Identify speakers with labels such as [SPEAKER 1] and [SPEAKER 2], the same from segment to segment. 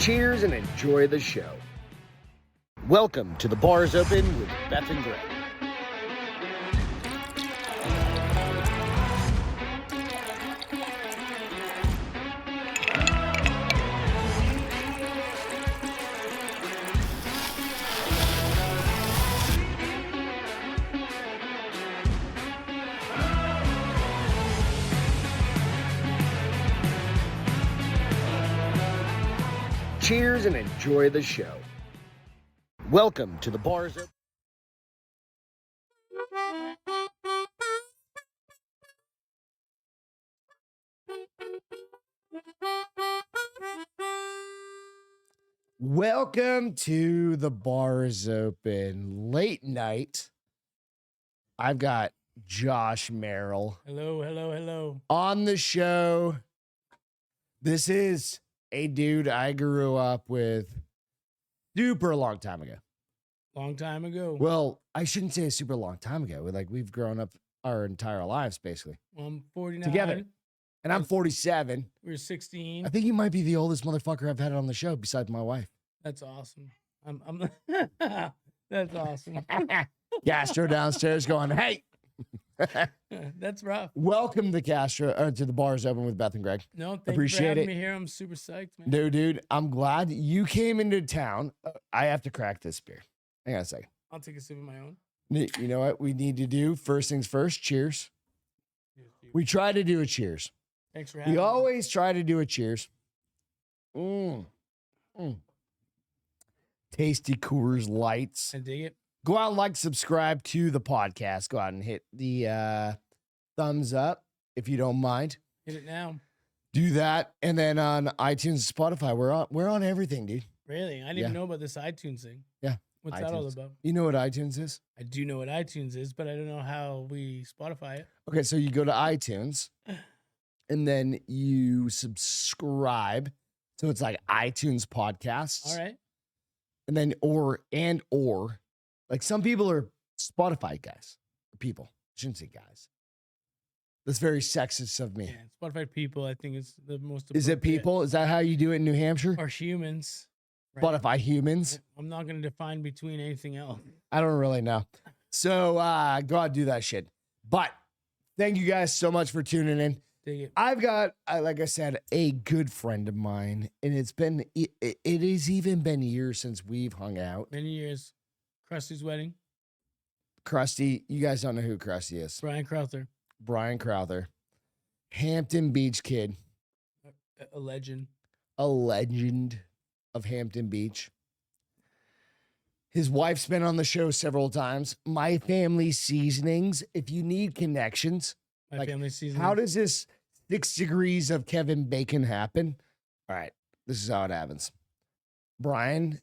[SPEAKER 1] Cheers and enjoy the show. Welcome to The Bar's Open with Beth and Greg. Cheers and enjoy the show. Welcome to The Bar's Open. Welcome to The Bar's Open. Late night. I've got Josh Merrill
[SPEAKER 2] Hello.
[SPEAKER 1] on the show. This is a dude I grew up with super long time ago.
[SPEAKER 2] Long time ago.
[SPEAKER 1] Well, I shouldn't say a super long time ago. We've grown up our entire lives, basically.
[SPEAKER 2] Well, I'm 49.
[SPEAKER 1] Together. And I'm 47.
[SPEAKER 2] We're 16.
[SPEAKER 1] I think you might be the oldest motherfucker I've had on the show besides my wife.
[SPEAKER 2] That's awesome. I'm That's awesome.
[SPEAKER 1] Castro downstairs going, hey.
[SPEAKER 2] That's rough.
[SPEAKER 1] Welcome to to The Bar's Open with Beth and Greg.
[SPEAKER 2] No, thank
[SPEAKER 1] Appreciate
[SPEAKER 2] you for having
[SPEAKER 1] it.
[SPEAKER 2] me here. I'm super psyched, man.
[SPEAKER 1] Dude, I'm glad you came into town. I have to crack this beer. Hang on a second.
[SPEAKER 2] I'll take a sip of my own.
[SPEAKER 1] You know what we need to do? First things first, cheers. We try to do a cheers.
[SPEAKER 2] Thanks for having
[SPEAKER 1] We
[SPEAKER 2] me.
[SPEAKER 1] always try to do a cheers. Tasty Coors Lights.
[SPEAKER 2] I dig it.
[SPEAKER 1] Go out and like, subscribe to the podcast. Go out and hit the thumbs up if you don't mind.
[SPEAKER 2] Hit it now.
[SPEAKER 1] Do that. And then on iTunes, Spotify, we're on everything, dude.
[SPEAKER 2] Really? I didn't even know about this iTunes thing.
[SPEAKER 1] Yeah.
[SPEAKER 2] What's that all
[SPEAKER 1] iTunes.
[SPEAKER 2] about?
[SPEAKER 1] You know what iTunes is?
[SPEAKER 2] I do know what iTunes is, but I don't know how we Spotify it.
[SPEAKER 1] Okay, so you go to iTunes and then you subscribe. So it's like iTunes podcasts.
[SPEAKER 2] All right.
[SPEAKER 1] And then or like some people are Spotify guys. People. I shouldn't say guys. That's very sexist of me.
[SPEAKER 2] Yeah, Spotify people, I think is the most
[SPEAKER 1] Is it
[SPEAKER 2] appropriate.
[SPEAKER 1] people? Is that how you do it in New Hampshire?
[SPEAKER 2] Or humans. right?
[SPEAKER 1] Spotify humans?
[SPEAKER 2] I'm not going to define between anything else.
[SPEAKER 1] I don't really know. So go out and do that shit. But thank you guys so much for tuning in.
[SPEAKER 2] Dig it.
[SPEAKER 1] I've got, like I said, a good friend of mine, and it has even been years since we've hung out.
[SPEAKER 2] Many years. Krusty's wedding.
[SPEAKER 1] Krusty, you guys don't know who Krusty is.
[SPEAKER 2] Brian Crowther.
[SPEAKER 1] Brian Crowther, Hampton Beach kid,
[SPEAKER 2] A legend.
[SPEAKER 1] a legend of Hampton Beach. His wife's been on the show several times. My Family Seasonings. If you need connections,
[SPEAKER 2] My
[SPEAKER 1] Like,
[SPEAKER 2] family season.
[SPEAKER 1] how does this 6 degrees of Kevin Bacon happen? All right, this is how it happens. Brian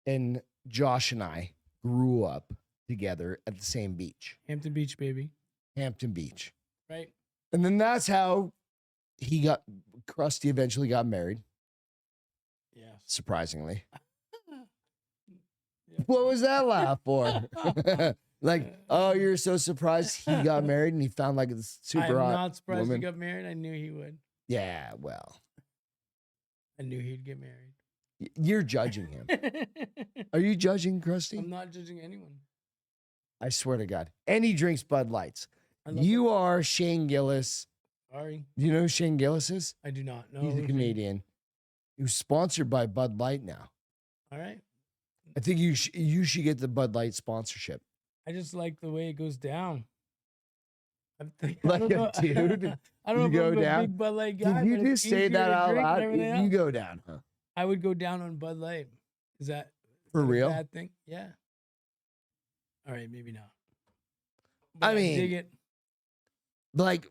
[SPEAKER 1] and Josh and I grew up together at the same beach,
[SPEAKER 2] Hampton Beach, baby.
[SPEAKER 1] Hampton Beach.
[SPEAKER 2] Right?
[SPEAKER 1] And then that's how Krusty eventually got married,
[SPEAKER 2] Yes.
[SPEAKER 1] surprisingly.
[SPEAKER 2] Yeah.
[SPEAKER 1] What was that laugh for? Like, oh, you're so surprised he got married and he found like a
[SPEAKER 2] I'm
[SPEAKER 1] super hot
[SPEAKER 2] not surprised
[SPEAKER 1] woman.
[SPEAKER 2] he got married. I knew he would.
[SPEAKER 1] Yeah, well,
[SPEAKER 2] I knew he'd get married.
[SPEAKER 1] you're judging him. Are you judging Krusty?
[SPEAKER 2] I'm not judging anyone.
[SPEAKER 1] I swear to God. And he drinks Bud Lights.
[SPEAKER 2] I love
[SPEAKER 1] You are Shane Gillis.
[SPEAKER 2] Sorry.
[SPEAKER 1] Do you know who Shane Gillis is?
[SPEAKER 2] I do not know.
[SPEAKER 1] He's a
[SPEAKER 2] who's he.
[SPEAKER 1] comedian who's sponsored by Bud Light now.
[SPEAKER 2] All right.
[SPEAKER 1] I think you should get the Bud Light sponsorship.
[SPEAKER 2] I just like the way it goes down. I
[SPEAKER 1] Like
[SPEAKER 2] don't
[SPEAKER 1] a
[SPEAKER 2] know-
[SPEAKER 1] dude,
[SPEAKER 2] I don't
[SPEAKER 1] you
[SPEAKER 2] know if
[SPEAKER 1] go
[SPEAKER 2] I'm a
[SPEAKER 1] down?
[SPEAKER 2] big Bud Light guy.
[SPEAKER 1] Did you
[SPEAKER 2] but it's
[SPEAKER 1] just say
[SPEAKER 2] easier
[SPEAKER 1] that
[SPEAKER 2] to
[SPEAKER 1] out
[SPEAKER 2] drink and
[SPEAKER 1] loud?
[SPEAKER 2] everything
[SPEAKER 1] You
[SPEAKER 2] else.
[SPEAKER 1] go down, huh?
[SPEAKER 2] I would go down on Bud Light. Is that
[SPEAKER 1] For
[SPEAKER 2] a
[SPEAKER 1] real?
[SPEAKER 2] bad thing? Yeah. All right, maybe not.
[SPEAKER 1] I
[SPEAKER 2] But
[SPEAKER 1] mean,
[SPEAKER 2] dig it.
[SPEAKER 1] Like,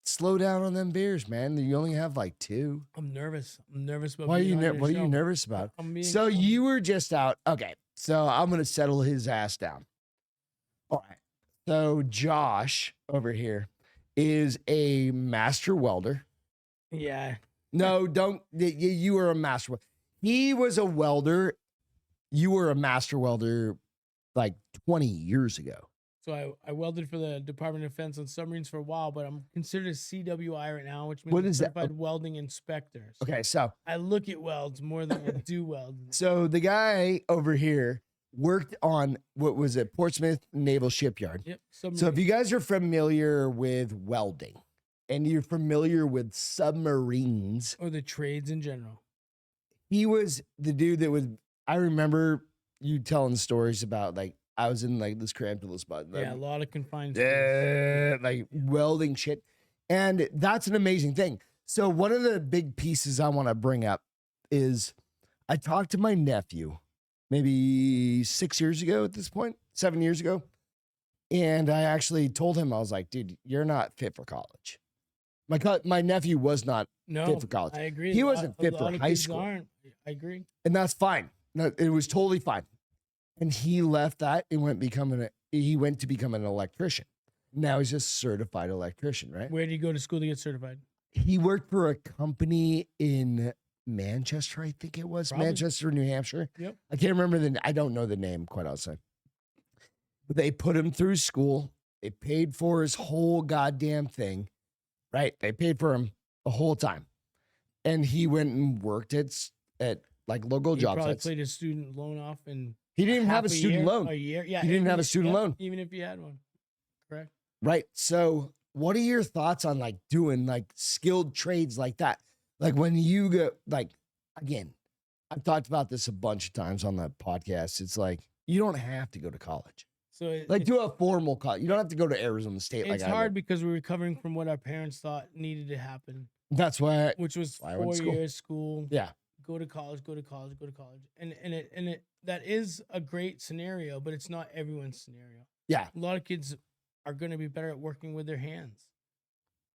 [SPEAKER 1] slow down on them beers, man. You only have like 2.
[SPEAKER 2] I'm nervous. I'm nervous about.
[SPEAKER 1] Why are
[SPEAKER 2] being
[SPEAKER 1] you?
[SPEAKER 2] on your
[SPEAKER 1] What are you
[SPEAKER 2] show.
[SPEAKER 1] nervous about?
[SPEAKER 2] I'm being,
[SPEAKER 1] So you were just out. Okay, so I'm gonna settle his ass down. All right. So Josh over here is a master welder.
[SPEAKER 2] Yeah.
[SPEAKER 1] No, don't. You were a master. He was a welder. You were a master welder like 20 years ago.
[SPEAKER 2] So I welded for the Department of Defense on submarines for a while, but I'm considered a CWI right now, which means
[SPEAKER 1] What is that?
[SPEAKER 2] certified welding inspector. So
[SPEAKER 1] Okay, so
[SPEAKER 2] I look at welds more than I do welds.
[SPEAKER 1] so the guy over here worked on what was it, Portsmouth Naval Shipyard.
[SPEAKER 2] Yep.
[SPEAKER 1] So if you guys are familiar with welding and you're familiar with submarines,
[SPEAKER 2] or the trades in general.
[SPEAKER 1] he was the dude that was. I remember you telling stories about like I was in like this cramped little spot.
[SPEAKER 2] Yeah, a lot of confined space.
[SPEAKER 1] Like welding shit. And that's an amazing thing. So one of the big pieces I want to bring up is I talked to my nephew maybe 6 years ago at this point, 7 years ago. And I actually told him, I was like, dude, you're not fit for college. My nephew was not fit for college.
[SPEAKER 2] I agree.
[SPEAKER 1] He wasn't fit for high school.
[SPEAKER 2] I agree.
[SPEAKER 1] And that's fine. No, it was totally fine. And he left that and he went to become an electrician. Now he's a certified electrician, right?
[SPEAKER 2] Where did he go to school to get certified?
[SPEAKER 1] He worked for a company in Manchester, I think it was.
[SPEAKER 2] Probably.
[SPEAKER 1] Manchester, New Hampshire.
[SPEAKER 2] Yep.
[SPEAKER 1] I can't remember I don't know the name quite honestly. But they put him through school. They paid for his whole goddamn thing, right? They paid for him the whole time. And he went and worked at like local job
[SPEAKER 2] probably
[SPEAKER 1] sites.
[SPEAKER 2] played his student loan off and
[SPEAKER 1] He didn't even have a student loan.
[SPEAKER 2] A year, yeah.
[SPEAKER 1] He didn't have a student loan.
[SPEAKER 2] Even if he had one, correct?
[SPEAKER 1] Right. So what are your thoughts on like doing like skilled trades like that? Like when you go, like, again, I've talked about this a bunch of times on the podcast. It's like, you don't have to go to college.
[SPEAKER 2] So
[SPEAKER 1] Do a formal college. You don't have to go to Arizona State.
[SPEAKER 2] It's hard because we're recovering from what our parents thought needed to happen.
[SPEAKER 1] That's why.
[SPEAKER 2] Which was
[SPEAKER 1] I went to
[SPEAKER 2] 4 years school.
[SPEAKER 1] Yeah.
[SPEAKER 2] Go to college, go to college, go to college. And that is a great scenario, but it's not everyone's scenario.
[SPEAKER 1] Yeah.
[SPEAKER 2] A lot of kids are going to be better at working with their hands.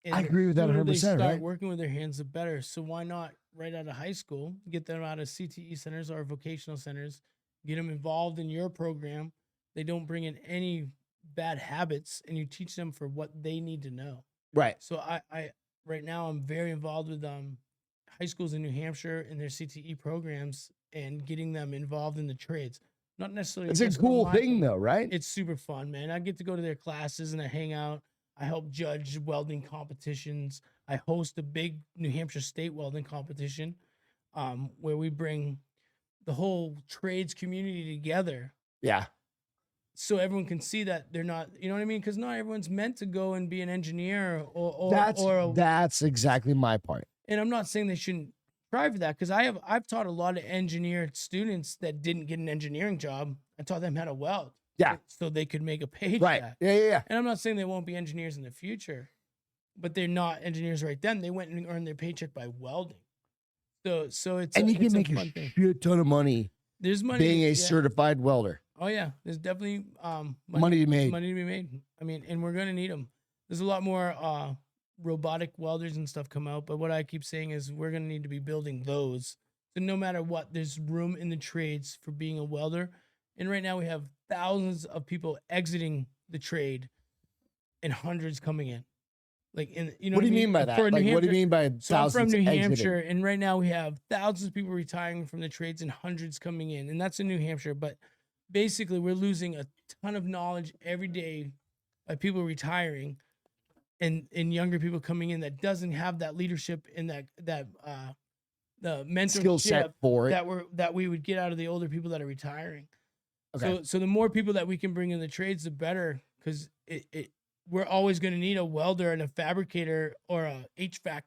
[SPEAKER 2] And
[SPEAKER 1] I agree with that 100%.
[SPEAKER 2] They start
[SPEAKER 1] right?
[SPEAKER 2] working with their hands, the better. So why not right out of high school, get them out of CTE centers or vocational centers, get them involved in your program. They don't bring in any bad habits, and you teach them for what they need to know.
[SPEAKER 1] Right.
[SPEAKER 2] So I right now I'm very involved with high schools in New Hampshire and their CTE programs and getting them involved in the trades. Not necessarily.
[SPEAKER 1] It's a cool thing though, right?
[SPEAKER 2] It's super fun, man. I get to go to their classes and I hang out. I help judge welding competitions. I host a big New Hampshire state welding competition where we bring the whole trades community together.
[SPEAKER 1] Yeah.
[SPEAKER 2] So everyone can see that they're not, you know what I mean? Because not everyone's meant to go and be an engineer or
[SPEAKER 1] that's exactly my part.
[SPEAKER 2] And I'm not saying they shouldn't try for that because I've taught a lot of engineered students that didn't get an engineering job. I taught them how to weld.
[SPEAKER 1] Yeah.
[SPEAKER 2] So they could make a paycheck.
[SPEAKER 1] Right. Yeah.
[SPEAKER 2] And I'm not saying they won't be engineers in the future, but they're not engineers right then. They went and earned their paycheck by welding. So it's
[SPEAKER 1] you can make a shit ton of money.
[SPEAKER 2] There's money
[SPEAKER 1] being a certified welder.
[SPEAKER 2] Oh yeah, there's definitely
[SPEAKER 1] money to be made.
[SPEAKER 2] Money to be made. I mean, and we're gonna need them. There's a lot more robotic welders and stuff come out, but what I keep saying is we're gonna need to be building those. So no matter what, there's room in the trades for being a welder. And right now we have thousands of people exiting the trade, and hundreds coming in. Like
[SPEAKER 1] what do you mean by that? Like, what do you mean by thousands?
[SPEAKER 2] So I'm from New Hampshire,
[SPEAKER 1] exiting?
[SPEAKER 2] and right now we have thousands of people retiring from the trades and hundreds coming in, and that's in New Hampshire. But basically, we're losing a ton of knowledge every day by people retiring, and younger people coming in that doesn't have that leadership and the mentorship
[SPEAKER 1] skill set for it
[SPEAKER 2] that we would get out of the older people that are retiring.
[SPEAKER 1] Okay.
[SPEAKER 2] So the more people that we can bring in the trades, the better, because we're always going to need a welder and a fabricator or a HVAC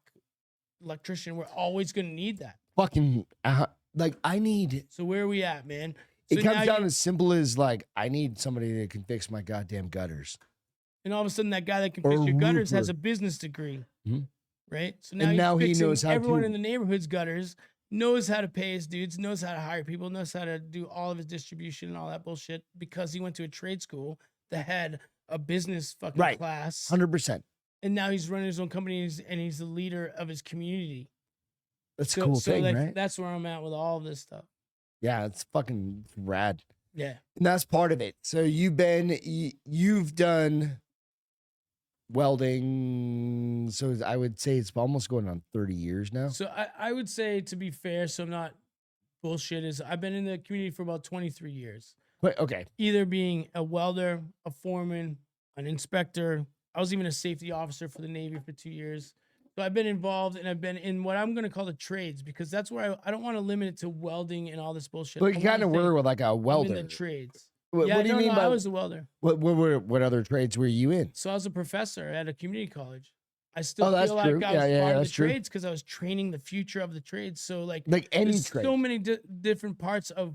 [SPEAKER 2] electrician. We're always going to need that.
[SPEAKER 1] Fucking I need.
[SPEAKER 2] So where are we at, man?
[SPEAKER 1] It comes down as simple as like I need somebody that can fix my goddamn gutters.
[SPEAKER 2] And all of a sudden, that guy that can fix your gutters has a business degree, right? So now
[SPEAKER 1] he knows how
[SPEAKER 2] everyone
[SPEAKER 1] to.
[SPEAKER 2] in the neighborhood's gutters, knows how to pay his dudes, knows how to hire people, knows how to do all of his distribution and all that bullshit because he went to a trade school that had a business fucking class.
[SPEAKER 1] 100%.
[SPEAKER 2] And now he's running his own company and he's the leader of his community.
[SPEAKER 1] That's a cool thing, right?
[SPEAKER 2] That's where I'm at with all of this stuff.
[SPEAKER 1] Yeah, it's fucking rad.
[SPEAKER 2] Yeah.
[SPEAKER 1] And that's part of it. So you've done welding. So I would say it's almost going on 30 years now.
[SPEAKER 2] So I would say, to be fair, so I'm not bullshit, is I've been in the community for about 23 years.
[SPEAKER 1] Wait, okay.
[SPEAKER 2] either being a welder, a foreman, an inspector. I was even a safety officer for the Navy for 2 years. So I've been involved and I've been in what I'm going to call the trades because that's where I don't want to limit it to welding and all this bullshit.
[SPEAKER 1] Well,
[SPEAKER 2] I
[SPEAKER 1] you
[SPEAKER 2] wanna
[SPEAKER 1] kind of
[SPEAKER 2] say
[SPEAKER 1] were with like a
[SPEAKER 2] I'm in
[SPEAKER 1] welder.
[SPEAKER 2] the trades.
[SPEAKER 1] What,
[SPEAKER 2] Yeah,
[SPEAKER 1] what do you
[SPEAKER 2] no,
[SPEAKER 1] mean
[SPEAKER 2] no,
[SPEAKER 1] by
[SPEAKER 2] I was a welder.
[SPEAKER 1] what other trades were you in?
[SPEAKER 2] So I was a professor at a community college. I
[SPEAKER 1] Oh,
[SPEAKER 2] still
[SPEAKER 1] that's
[SPEAKER 2] feel like
[SPEAKER 1] true.
[SPEAKER 2] I
[SPEAKER 1] Yeah,
[SPEAKER 2] was
[SPEAKER 1] yeah,
[SPEAKER 2] part of the
[SPEAKER 1] that's true.
[SPEAKER 2] trades because I was training the future of the trades. So like
[SPEAKER 1] Like any
[SPEAKER 2] there's
[SPEAKER 1] trade.
[SPEAKER 2] so many different parts of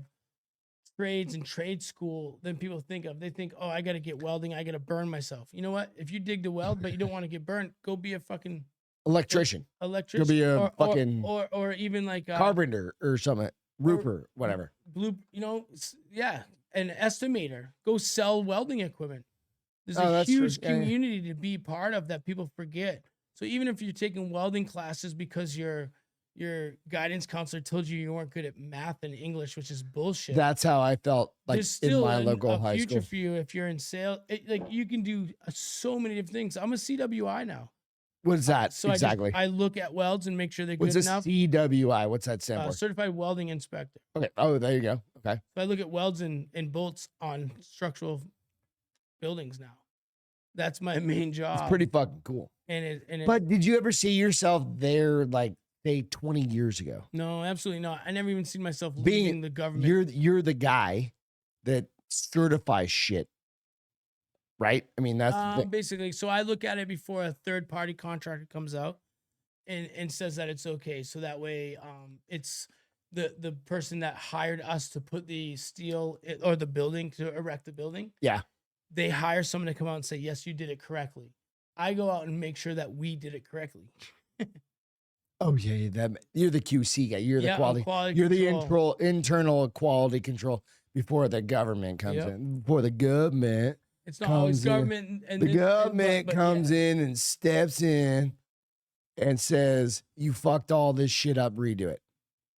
[SPEAKER 2] trades and trade school than people think of. They think, oh, I got to get welding. I got to burn myself. You know what? If you dig the weld, but you don't want to get burnt, go be a fucking
[SPEAKER 1] Electrician.
[SPEAKER 2] electrician.
[SPEAKER 1] be a
[SPEAKER 2] or,
[SPEAKER 1] fucking
[SPEAKER 2] or even like
[SPEAKER 1] carpenter or something. Roofer, whatever.
[SPEAKER 2] blue, yeah, an estimator. Go sell welding equipment. There's
[SPEAKER 1] Oh,
[SPEAKER 2] a
[SPEAKER 1] that's true.
[SPEAKER 2] huge
[SPEAKER 1] Yeah, yeah.
[SPEAKER 2] community to be part of that people forget. So even if you're taking welding classes because your guidance counselor told you weren't good at math and English, which is bullshit.
[SPEAKER 1] That's how I felt like
[SPEAKER 2] There's
[SPEAKER 1] in
[SPEAKER 2] still
[SPEAKER 1] my local
[SPEAKER 2] a
[SPEAKER 1] high
[SPEAKER 2] future
[SPEAKER 1] school.
[SPEAKER 2] for you if you're in sales. Like you can do so many different things. I'm a CWI now.
[SPEAKER 1] What is that
[SPEAKER 2] So
[SPEAKER 1] exactly?
[SPEAKER 2] I look at welds and make sure they're
[SPEAKER 1] What's
[SPEAKER 2] good
[SPEAKER 1] a
[SPEAKER 2] enough.
[SPEAKER 1] CWI? What's that stand for?
[SPEAKER 2] Certified welding inspector.
[SPEAKER 1] Okay. Oh, there you go. Okay.
[SPEAKER 2] So I look at welds and bolts on structural buildings now. That's my main job.
[SPEAKER 1] It's pretty fucking cool.
[SPEAKER 2] And
[SPEAKER 1] But did you ever see yourself there, like say 20 years ago?
[SPEAKER 2] no, absolutely not. I never even seen myself
[SPEAKER 1] Being-
[SPEAKER 2] leaving the government.
[SPEAKER 1] You're the guy that certifies shit, right? I mean, that's the,
[SPEAKER 2] Basically. So I look at it before a third party contractor comes out and says that it's okay. So that way, it's the person that hired us to put the steel or the building to erect the building.
[SPEAKER 1] Yeah.
[SPEAKER 2] They hire someone to come out and say, yes, you did it correctly. I go out and make sure that we did it correctly.
[SPEAKER 1] oh yeah, you're the QC guy. You're the
[SPEAKER 2] Yeah,
[SPEAKER 1] quality.
[SPEAKER 2] quality
[SPEAKER 1] You're
[SPEAKER 2] control.
[SPEAKER 1] the internal quality control before the government comes
[SPEAKER 2] Yep.
[SPEAKER 1] in. Before the government,
[SPEAKER 2] It's not always
[SPEAKER 1] comes in.
[SPEAKER 2] government and
[SPEAKER 1] the
[SPEAKER 2] this-
[SPEAKER 1] government
[SPEAKER 2] but
[SPEAKER 1] comes
[SPEAKER 2] yeah.
[SPEAKER 1] in and steps in and says, "You fucked all this shit up. Redo it."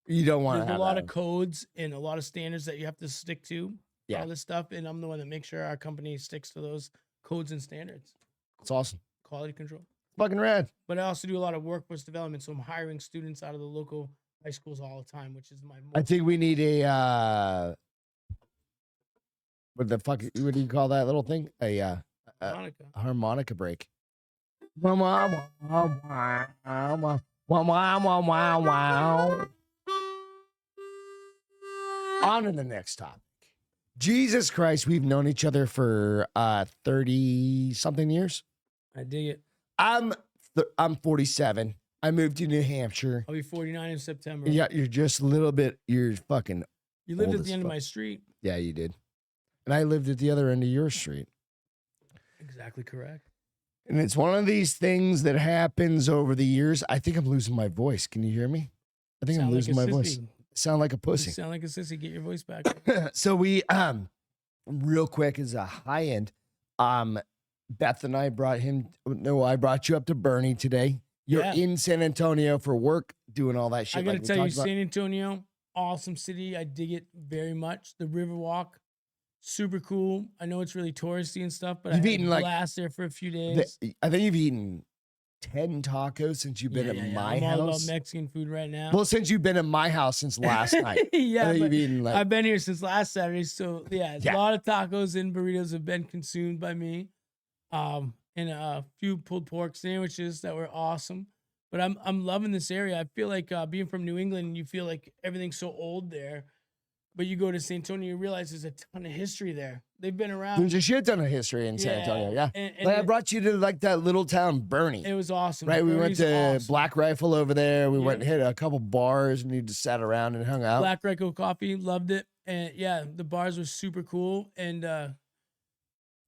[SPEAKER 1] You don't want to
[SPEAKER 2] There's
[SPEAKER 1] have
[SPEAKER 2] a lot
[SPEAKER 1] that.
[SPEAKER 2] of codes and a lot of standards that you have to stick to.
[SPEAKER 1] Yeah.
[SPEAKER 2] All this stuff, and I'm the one that makes sure our company sticks to those codes and standards.
[SPEAKER 1] It's awesome.
[SPEAKER 2] Quality control.
[SPEAKER 1] Fucking rad.
[SPEAKER 2] But I also do a lot of workforce development, so I'm hiring students out of the local high schools all the time, which is my
[SPEAKER 1] I
[SPEAKER 2] most
[SPEAKER 1] think we need a what the fuck? What do you call that little thing? A
[SPEAKER 2] Monica.
[SPEAKER 1] harmonica break. Wow, wow, wow, wow, wow, wow, wow, wow, wow. On to the next topic. Jesus Christ, we've known each other for 30 something years.
[SPEAKER 2] I dig it.
[SPEAKER 1] I'm 47. I moved to New Hampshire.
[SPEAKER 2] I'll be 49 in September.
[SPEAKER 1] Yeah, you're just a little bit. You're fucking.
[SPEAKER 2] You lived
[SPEAKER 1] old
[SPEAKER 2] at
[SPEAKER 1] as
[SPEAKER 2] the end of
[SPEAKER 1] fuck.
[SPEAKER 2] my street.
[SPEAKER 1] Yeah, you did. And I lived at the other end of your street.
[SPEAKER 2] Exactly correct.
[SPEAKER 1] And it's one of these things that happens over the years. I think I'm losing my voice. Can you hear me? I think I'm
[SPEAKER 2] Sound like
[SPEAKER 1] losing
[SPEAKER 2] a
[SPEAKER 1] my voice.
[SPEAKER 2] sissy.
[SPEAKER 1] Sound like a
[SPEAKER 2] You
[SPEAKER 1] pussy.
[SPEAKER 2] sound like a sissy. Get your voice back.
[SPEAKER 1] So we real quick as a high end, Beth and I brought him. No, I brought you up to Bernie today. You're
[SPEAKER 2] Yeah.
[SPEAKER 1] in San Antonio for work, doing all that shit.
[SPEAKER 2] I gotta
[SPEAKER 1] like we
[SPEAKER 2] tell you,
[SPEAKER 1] talked about.
[SPEAKER 2] San Antonio, awesome city. I dig it very much. The Riverwalk, super cool. I know it's really touristy and stuff, but
[SPEAKER 1] You've
[SPEAKER 2] I had
[SPEAKER 1] eaten,
[SPEAKER 2] a
[SPEAKER 1] like,
[SPEAKER 2] blast there for a few days.
[SPEAKER 1] I think you've eaten 10 tacos since you've been
[SPEAKER 2] Yeah,
[SPEAKER 1] at
[SPEAKER 2] yeah, yeah.
[SPEAKER 1] my
[SPEAKER 2] I'm all about
[SPEAKER 1] house.
[SPEAKER 2] Mexican food right now.
[SPEAKER 1] Well, since you've been at my house since last night. I
[SPEAKER 2] yeah,
[SPEAKER 1] think
[SPEAKER 2] but
[SPEAKER 1] you've eaten like
[SPEAKER 2] I've been here since last Saturday, so yeah,
[SPEAKER 1] Yeah.
[SPEAKER 2] a lot of tacos and burritos have been consumed by me, and a few pulled pork sandwiches that were awesome. But I'm loving this area. I feel like being from New England, you feel like everything's so old there, but you go to San Antonio, you realize there's a ton of history there. They've been around.
[SPEAKER 1] there's a shit ton of history in San Antonio. Yeah.
[SPEAKER 2] and
[SPEAKER 1] Like I brought you to like that little town, Bernie.
[SPEAKER 2] it was awesome.
[SPEAKER 1] Right, we went
[SPEAKER 2] Bernie's
[SPEAKER 1] to
[SPEAKER 2] awesome.
[SPEAKER 1] Black Rifle over there. We went and
[SPEAKER 2] Yeah.
[SPEAKER 1] hit a couple bars and you just sat around and hung out.
[SPEAKER 2] Black Rifle Coffee, loved it, and yeah, the bars were super cool, and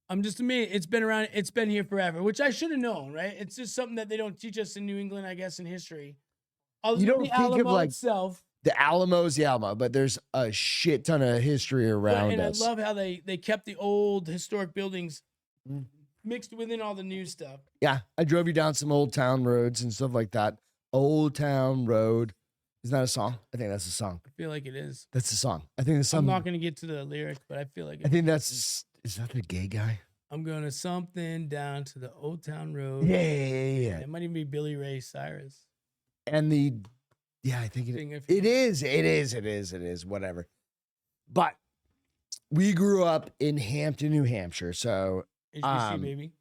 [SPEAKER 2] I'm just amazed. It's been around. It's been here forever, which I should have known, right? It's just something that they don't teach us in New England, I guess, in history. Other
[SPEAKER 1] You
[SPEAKER 2] than
[SPEAKER 1] don't
[SPEAKER 2] the
[SPEAKER 1] think of,
[SPEAKER 2] Alamo
[SPEAKER 1] like,
[SPEAKER 2] itself,
[SPEAKER 1] The Alamo's the Alamo, but there's a shit ton of history around
[SPEAKER 2] and
[SPEAKER 1] us.
[SPEAKER 2] I love how they kept the old historic buildings
[SPEAKER 1] Mm.
[SPEAKER 2] mixed within all the new stuff.
[SPEAKER 1] Yeah, I drove you down some old town roads and stuff like that. Old Town Road. Isn't that a song? I think that's a song.
[SPEAKER 2] I feel like it is.
[SPEAKER 1] That's a song. I think there's
[SPEAKER 2] I'm
[SPEAKER 1] some.
[SPEAKER 2] not gonna get to the lyric, but I feel like
[SPEAKER 1] I think that's. Is that the gay guy?
[SPEAKER 2] I'm going to something down to the Old Town Road.
[SPEAKER 1] Yeah.
[SPEAKER 2] It might even be Billy Ray Cyrus.
[SPEAKER 1] And the. Yeah, I think
[SPEAKER 2] Thing if-
[SPEAKER 1] it is. It is. Whatever. But we grew up in Hampton, New Hampshire. So
[SPEAKER 2] HBC, baby.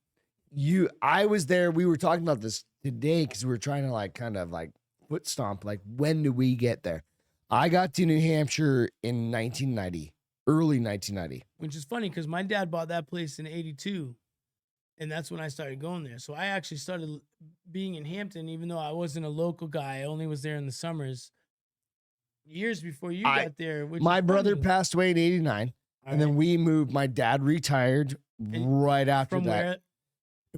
[SPEAKER 1] I was there. We were talking about this today because we were trying to like kind of like foot stomp. Like, when do we get there? I got to New Hampshire in 1990, early 1990.
[SPEAKER 2] Which is funny because my dad bought that place in 82. And that's when I started going there. So I actually started being in Hampton, even though I wasn't a local guy. I only was there in the summers. Years before you got there. Which
[SPEAKER 1] My
[SPEAKER 2] is
[SPEAKER 1] brother
[SPEAKER 2] funny.
[SPEAKER 1] passed away in 89.
[SPEAKER 2] All
[SPEAKER 1] And then
[SPEAKER 2] right.
[SPEAKER 1] we moved. My dad retired right after
[SPEAKER 2] From
[SPEAKER 1] that.
[SPEAKER 2] where?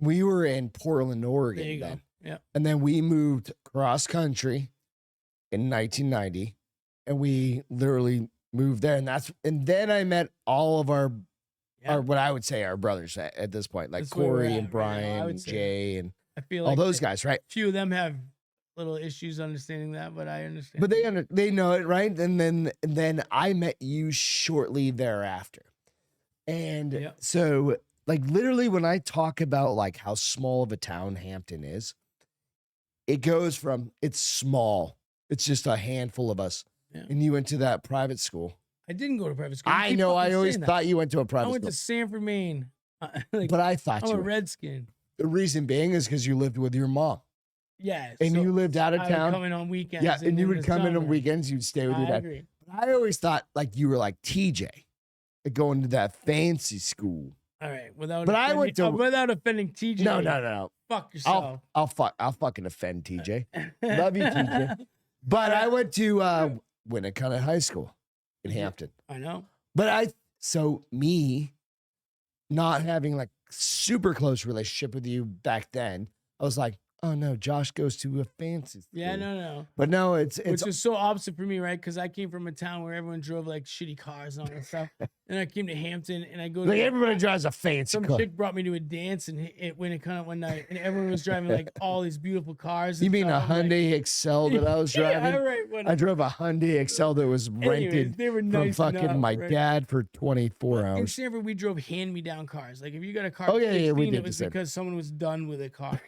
[SPEAKER 1] We were in Portland, Oregon.
[SPEAKER 2] There you
[SPEAKER 1] then.
[SPEAKER 2] go. Yeah.
[SPEAKER 1] And then we moved cross country in 1990. And we literally moved there. And then I met all of our what I would say our brothers at this point, like
[SPEAKER 2] That's where we're
[SPEAKER 1] Corey
[SPEAKER 2] at
[SPEAKER 1] and
[SPEAKER 2] right now,
[SPEAKER 1] Brian
[SPEAKER 2] I would
[SPEAKER 1] and
[SPEAKER 2] say.
[SPEAKER 1] Jay and
[SPEAKER 2] I feel
[SPEAKER 1] all
[SPEAKER 2] like
[SPEAKER 1] those guys, right?
[SPEAKER 2] a few of them have little issues understanding that, but I understand.
[SPEAKER 1] But they know it, right? And then I met you shortly thereafter. And so like literally when I talk about like how small of a town Hampton is, it goes from it's small. It's just a handful of us.
[SPEAKER 2] Yeah.
[SPEAKER 1] And you went to that private school.
[SPEAKER 2] I didn't go to private school.
[SPEAKER 1] I know. I always thought you went to a
[SPEAKER 2] I
[SPEAKER 1] private
[SPEAKER 2] went
[SPEAKER 1] school.
[SPEAKER 2] to Sanford, Maine.
[SPEAKER 1] But I thought
[SPEAKER 2] I'm
[SPEAKER 1] you
[SPEAKER 2] a
[SPEAKER 1] were.
[SPEAKER 2] Redskin.
[SPEAKER 1] The reason being is because you lived with your mom.
[SPEAKER 2] Yeah.
[SPEAKER 1] And
[SPEAKER 2] so
[SPEAKER 1] you lived out of
[SPEAKER 2] I would
[SPEAKER 1] town.
[SPEAKER 2] come in on weekends.
[SPEAKER 1] Yeah, and you
[SPEAKER 2] in
[SPEAKER 1] would
[SPEAKER 2] the
[SPEAKER 1] come in on
[SPEAKER 2] summer.
[SPEAKER 1] weekends. You'd stay with your
[SPEAKER 2] I
[SPEAKER 1] dad.
[SPEAKER 2] agree.
[SPEAKER 1] But I always thought like you were like TJ, like going to that fancy school.
[SPEAKER 2] All right. Without
[SPEAKER 1] But I went to-
[SPEAKER 2] without offending TJ.
[SPEAKER 1] No.
[SPEAKER 2] Fuck yourself.
[SPEAKER 1] I'll fucking offend TJ. Love you, TJ. But I went to Winnicott High School in Hampton.
[SPEAKER 2] I know.
[SPEAKER 1] But me not having like super close relationship with you back then, I was like, oh no, Josh goes to a fancy school.
[SPEAKER 2] Yeah, no.
[SPEAKER 1] But no, it's
[SPEAKER 2] Which is so opposite for me, right? Because I came from a town where everyone drove like shitty cars and all that stuff. And I came to Hampton and I go to
[SPEAKER 1] like everybody drives a fancy
[SPEAKER 2] some
[SPEAKER 1] car.
[SPEAKER 2] chick brought me to a dance and it went kind of one night and everyone was driving like all these beautiful cars.
[SPEAKER 1] You
[SPEAKER 2] and
[SPEAKER 1] mean a
[SPEAKER 2] stuff. I'm like,
[SPEAKER 1] Hyundai Excel that I was driving?
[SPEAKER 2] Yeah, right.
[SPEAKER 1] I drove a Hyundai Excel that was
[SPEAKER 2] Anyways,
[SPEAKER 1] rented
[SPEAKER 2] they were
[SPEAKER 1] from
[SPEAKER 2] nice
[SPEAKER 1] fucking
[SPEAKER 2] enough,
[SPEAKER 1] my
[SPEAKER 2] right?
[SPEAKER 1] dad for 24
[SPEAKER 2] In
[SPEAKER 1] hours.
[SPEAKER 2] Sanford, we drove hand-me-down cars. Like if you got a car,
[SPEAKER 1] Oh, yeah,
[SPEAKER 2] at
[SPEAKER 1] yeah, we
[SPEAKER 2] 16,
[SPEAKER 1] did
[SPEAKER 2] it
[SPEAKER 1] the
[SPEAKER 2] was
[SPEAKER 1] same.
[SPEAKER 2] because someone was done with a car.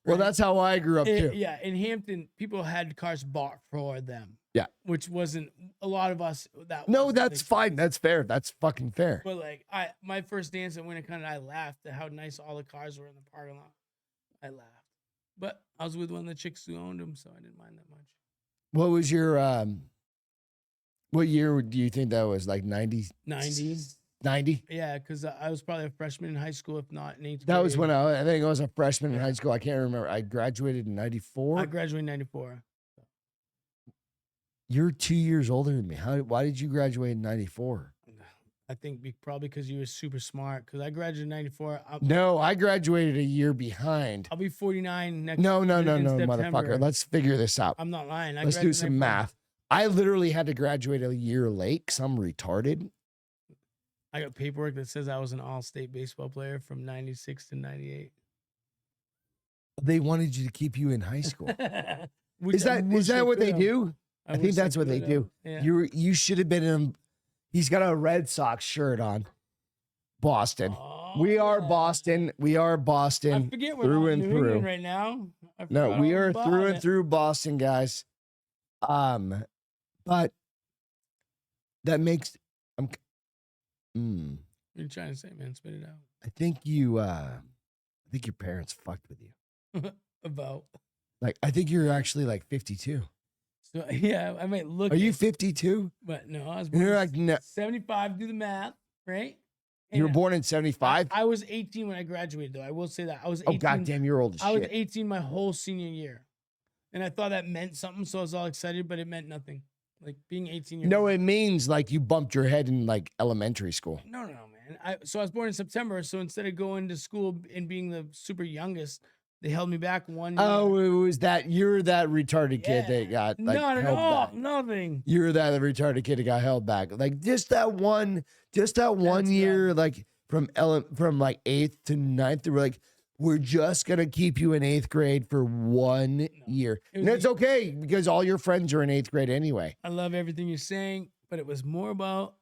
[SPEAKER 1] That's how I grew up too.
[SPEAKER 2] Yeah, in Hampton, people had cars bought for them.
[SPEAKER 1] Yeah.
[SPEAKER 2] Which wasn't a lot of us.
[SPEAKER 1] No,
[SPEAKER 2] wasn't,
[SPEAKER 1] that's
[SPEAKER 2] like,
[SPEAKER 1] fine. That's fair. That's fucking fair.
[SPEAKER 2] But like my first dance at Winnicott, I laughed at how nice all the cars were in the parking lot. I laughed. But I was with one of the chicks who owned them, so I didn't mind that much.
[SPEAKER 1] What was your what year do you think that was? Like 90?
[SPEAKER 2] 90s.
[SPEAKER 1] 90?
[SPEAKER 2] Yeah, because I was probably a freshman in high school, if not in 8th
[SPEAKER 1] That was
[SPEAKER 2] grade.
[SPEAKER 1] when I think I was a freshman in high school. I can't remember. I graduated in 94.
[SPEAKER 2] I graduated in 94.
[SPEAKER 1] You're 2 years older than me. Why did you graduate in 94?
[SPEAKER 2] I think probably because you were super smart. Because I graduated in 94.
[SPEAKER 1] No, I graduated a year behind.
[SPEAKER 2] I'll be 49 next.
[SPEAKER 1] No,
[SPEAKER 2] in September.
[SPEAKER 1] motherfucker. Let's figure this out.
[SPEAKER 2] I'm not lying.
[SPEAKER 1] Let's do some math. I literally had to graduate a year late because I'm retarded.
[SPEAKER 2] I got paperwork that says I was an all-state baseball player from 96 to 98.
[SPEAKER 1] They wanted you to keep you in high school.
[SPEAKER 2] Which
[SPEAKER 1] Is
[SPEAKER 2] I
[SPEAKER 1] that
[SPEAKER 2] wish
[SPEAKER 1] what they
[SPEAKER 2] could have.
[SPEAKER 1] do? I think
[SPEAKER 2] wish
[SPEAKER 1] that's what they
[SPEAKER 2] could
[SPEAKER 1] do.
[SPEAKER 2] have. Yeah.
[SPEAKER 1] You should have been in. He's got a Red Sox shirt on. Boston.
[SPEAKER 2] Oh,
[SPEAKER 1] We are
[SPEAKER 2] yeah.
[SPEAKER 1] Boston. We are
[SPEAKER 2] I
[SPEAKER 1] Boston
[SPEAKER 2] forget we're
[SPEAKER 1] through
[SPEAKER 2] not
[SPEAKER 1] and
[SPEAKER 2] in New England
[SPEAKER 1] through.
[SPEAKER 2] right now. I
[SPEAKER 1] No,
[SPEAKER 2] forgot
[SPEAKER 1] we
[SPEAKER 2] all
[SPEAKER 1] are
[SPEAKER 2] about
[SPEAKER 1] through and
[SPEAKER 2] it.
[SPEAKER 1] through Boston, guys. But that makes
[SPEAKER 2] What are you trying to say, man? Spit it out.
[SPEAKER 1] I think your parents fucked with you.
[SPEAKER 2] About.
[SPEAKER 1] Like I think you're actually like 52.
[SPEAKER 2] So yeah, I might look.
[SPEAKER 1] Are you
[SPEAKER 2] it,
[SPEAKER 1] 52?
[SPEAKER 2] But no, I was
[SPEAKER 1] And
[SPEAKER 2] born
[SPEAKER 1] you're
[SPEAKER 2] in
[SPEAKER 1] like no,
[SPEAKER 2] 75. Do the math, right?
[SPEAKER 1] you were
[SPEAKER 2] And
[SPEAKER 1] born in 75.
[SPEAKER 2] I was 18 when I graduated, though. I will say that I was 18.
[SPEAKER 1] Oh goddamn, you're old as
[SPEAKER 2] I was
[SPEAKER 1] shit.
[SPEAKER 2] 18 my whole senior year, and I thought that meant something, so I was all excited, but it meant nothing. Like being 18 years
[SPEAKER 1] No,
[SPEAKER 2] old.
[SPEAKER 1] it means like you bumped your head in like elementary school.
[SPEAKER 2] No, man. So I was born in September, so instead of going to school and being the super youngest, they held me back 1 year.
[SPEAKER 1] Oh, it was that you're that retarded kid
[SPEAKER 2] Yeah.
[SPEAKER 1] that got like
[SPEAKER 2] Not at
[SPEAKER 1] held
[SPEAKER 2] all.
[SPEAKER 1] back.
[SPEAKER 2] Nothing.
[SPEAKER 1] You're that retarded kid that got held back. Like just that one
[SPEAKER 2] That's
[SPEAKER 1] year, like from like 8th to 9th, they were like, we're just gonna keep you in 8th grade for 1 year.
[SPEAKER 2] It
[SPEAKER 1] And
[SPEAKER 2] was
[SPEAKER 1] it's okay because all your friends are in 8th grade anyway.
[SPEAKER 2] I love everything you're saying, but it was more about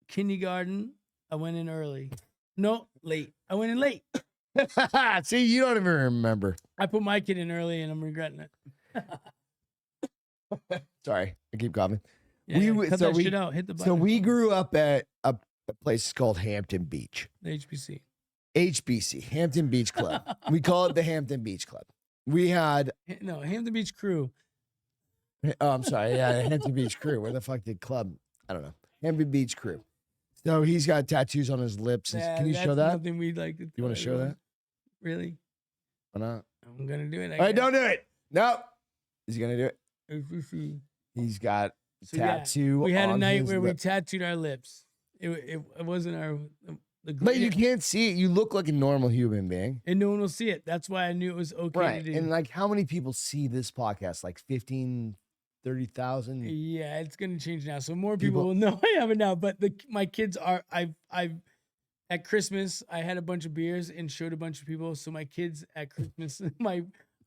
[SPEAKER 2] kindergarten. I went in early. No, late. I went in late.
[SPEAKER 1] See, you don't even remember.
[SPEAKER 2] I put my kid in early, and I'm regretting it.
[SPEAKER 1] Sorry, I keep coughing.
[SPEAKER 2] Yeah,
[SPEAKER 1] We-
[SPEAKER 2] cut
[SPEAKER 1] so
[SPEAKER 2] that
[SPEAKER 1] we-
[SPEAKER 2] shit out. Hit the button.
[SPEAKER 1] So we grew up at The place is called Hampton Beach.
[SPEAKER 2] The HBC.
[SPEAKER 1] HBC, Hampton Beach Club. We call it the Hampton Beach Club. We had
[SPEAKER 2] No, Hampton Beach Crew.
[SPEAKER 1] oh, I'm sorry, yeah, Hampton Beach Crew. Where the fuck did club? I don't know. Hampton Beach Crew. So he's got tattoos on his lips. Can you show that?
[SPEAKER 2] Nothing we'd like to.
[SPEAKER 1] You want to show that?
[SPEAKER 2] Really?
[SPEAKER 1] Why not?
[SPEAKER 2] I'm gonna do it.
[SPEAKER 1] All right, don't do it. No. Is he gonna do it?
[SPEAKER 2] HBC.
[SPEAKER 1] He's got
[SPEAKER 2] So, yeah,
[SPEAKER 1] tattoo.
[SPEAKER 2] we had a
[SPEAKER 1] on
[SPEAKER 2] night
[SPEAKER 1] his
[SPEAKER 2] where we
[SPEAKER 1] lip.
[SPEAKER 2] tattooed our lips. It wasn't our the
[SPEAKER 1] But you
[SPEAKER 2] greatest-
[SPEAKER 1] can't see it. You look like a normal human being.
[SPEAKER 2] and no one will see it. That's why I knew it was okay
[SPEAKER 1] Right.
[SPEAKER 2] to do.
[SPEAKER 1] And like how many people see this podcast? Like 15, 30,000?
[SPEAKER 2] Yeah, it's gonna change now. So more people
[SPEAKER 1] People-
[SPEAKER 2] will know I have it now. But my kids are I've at Christmas I had a bunch of beers and showed a bunch of people. So my kids at Christmas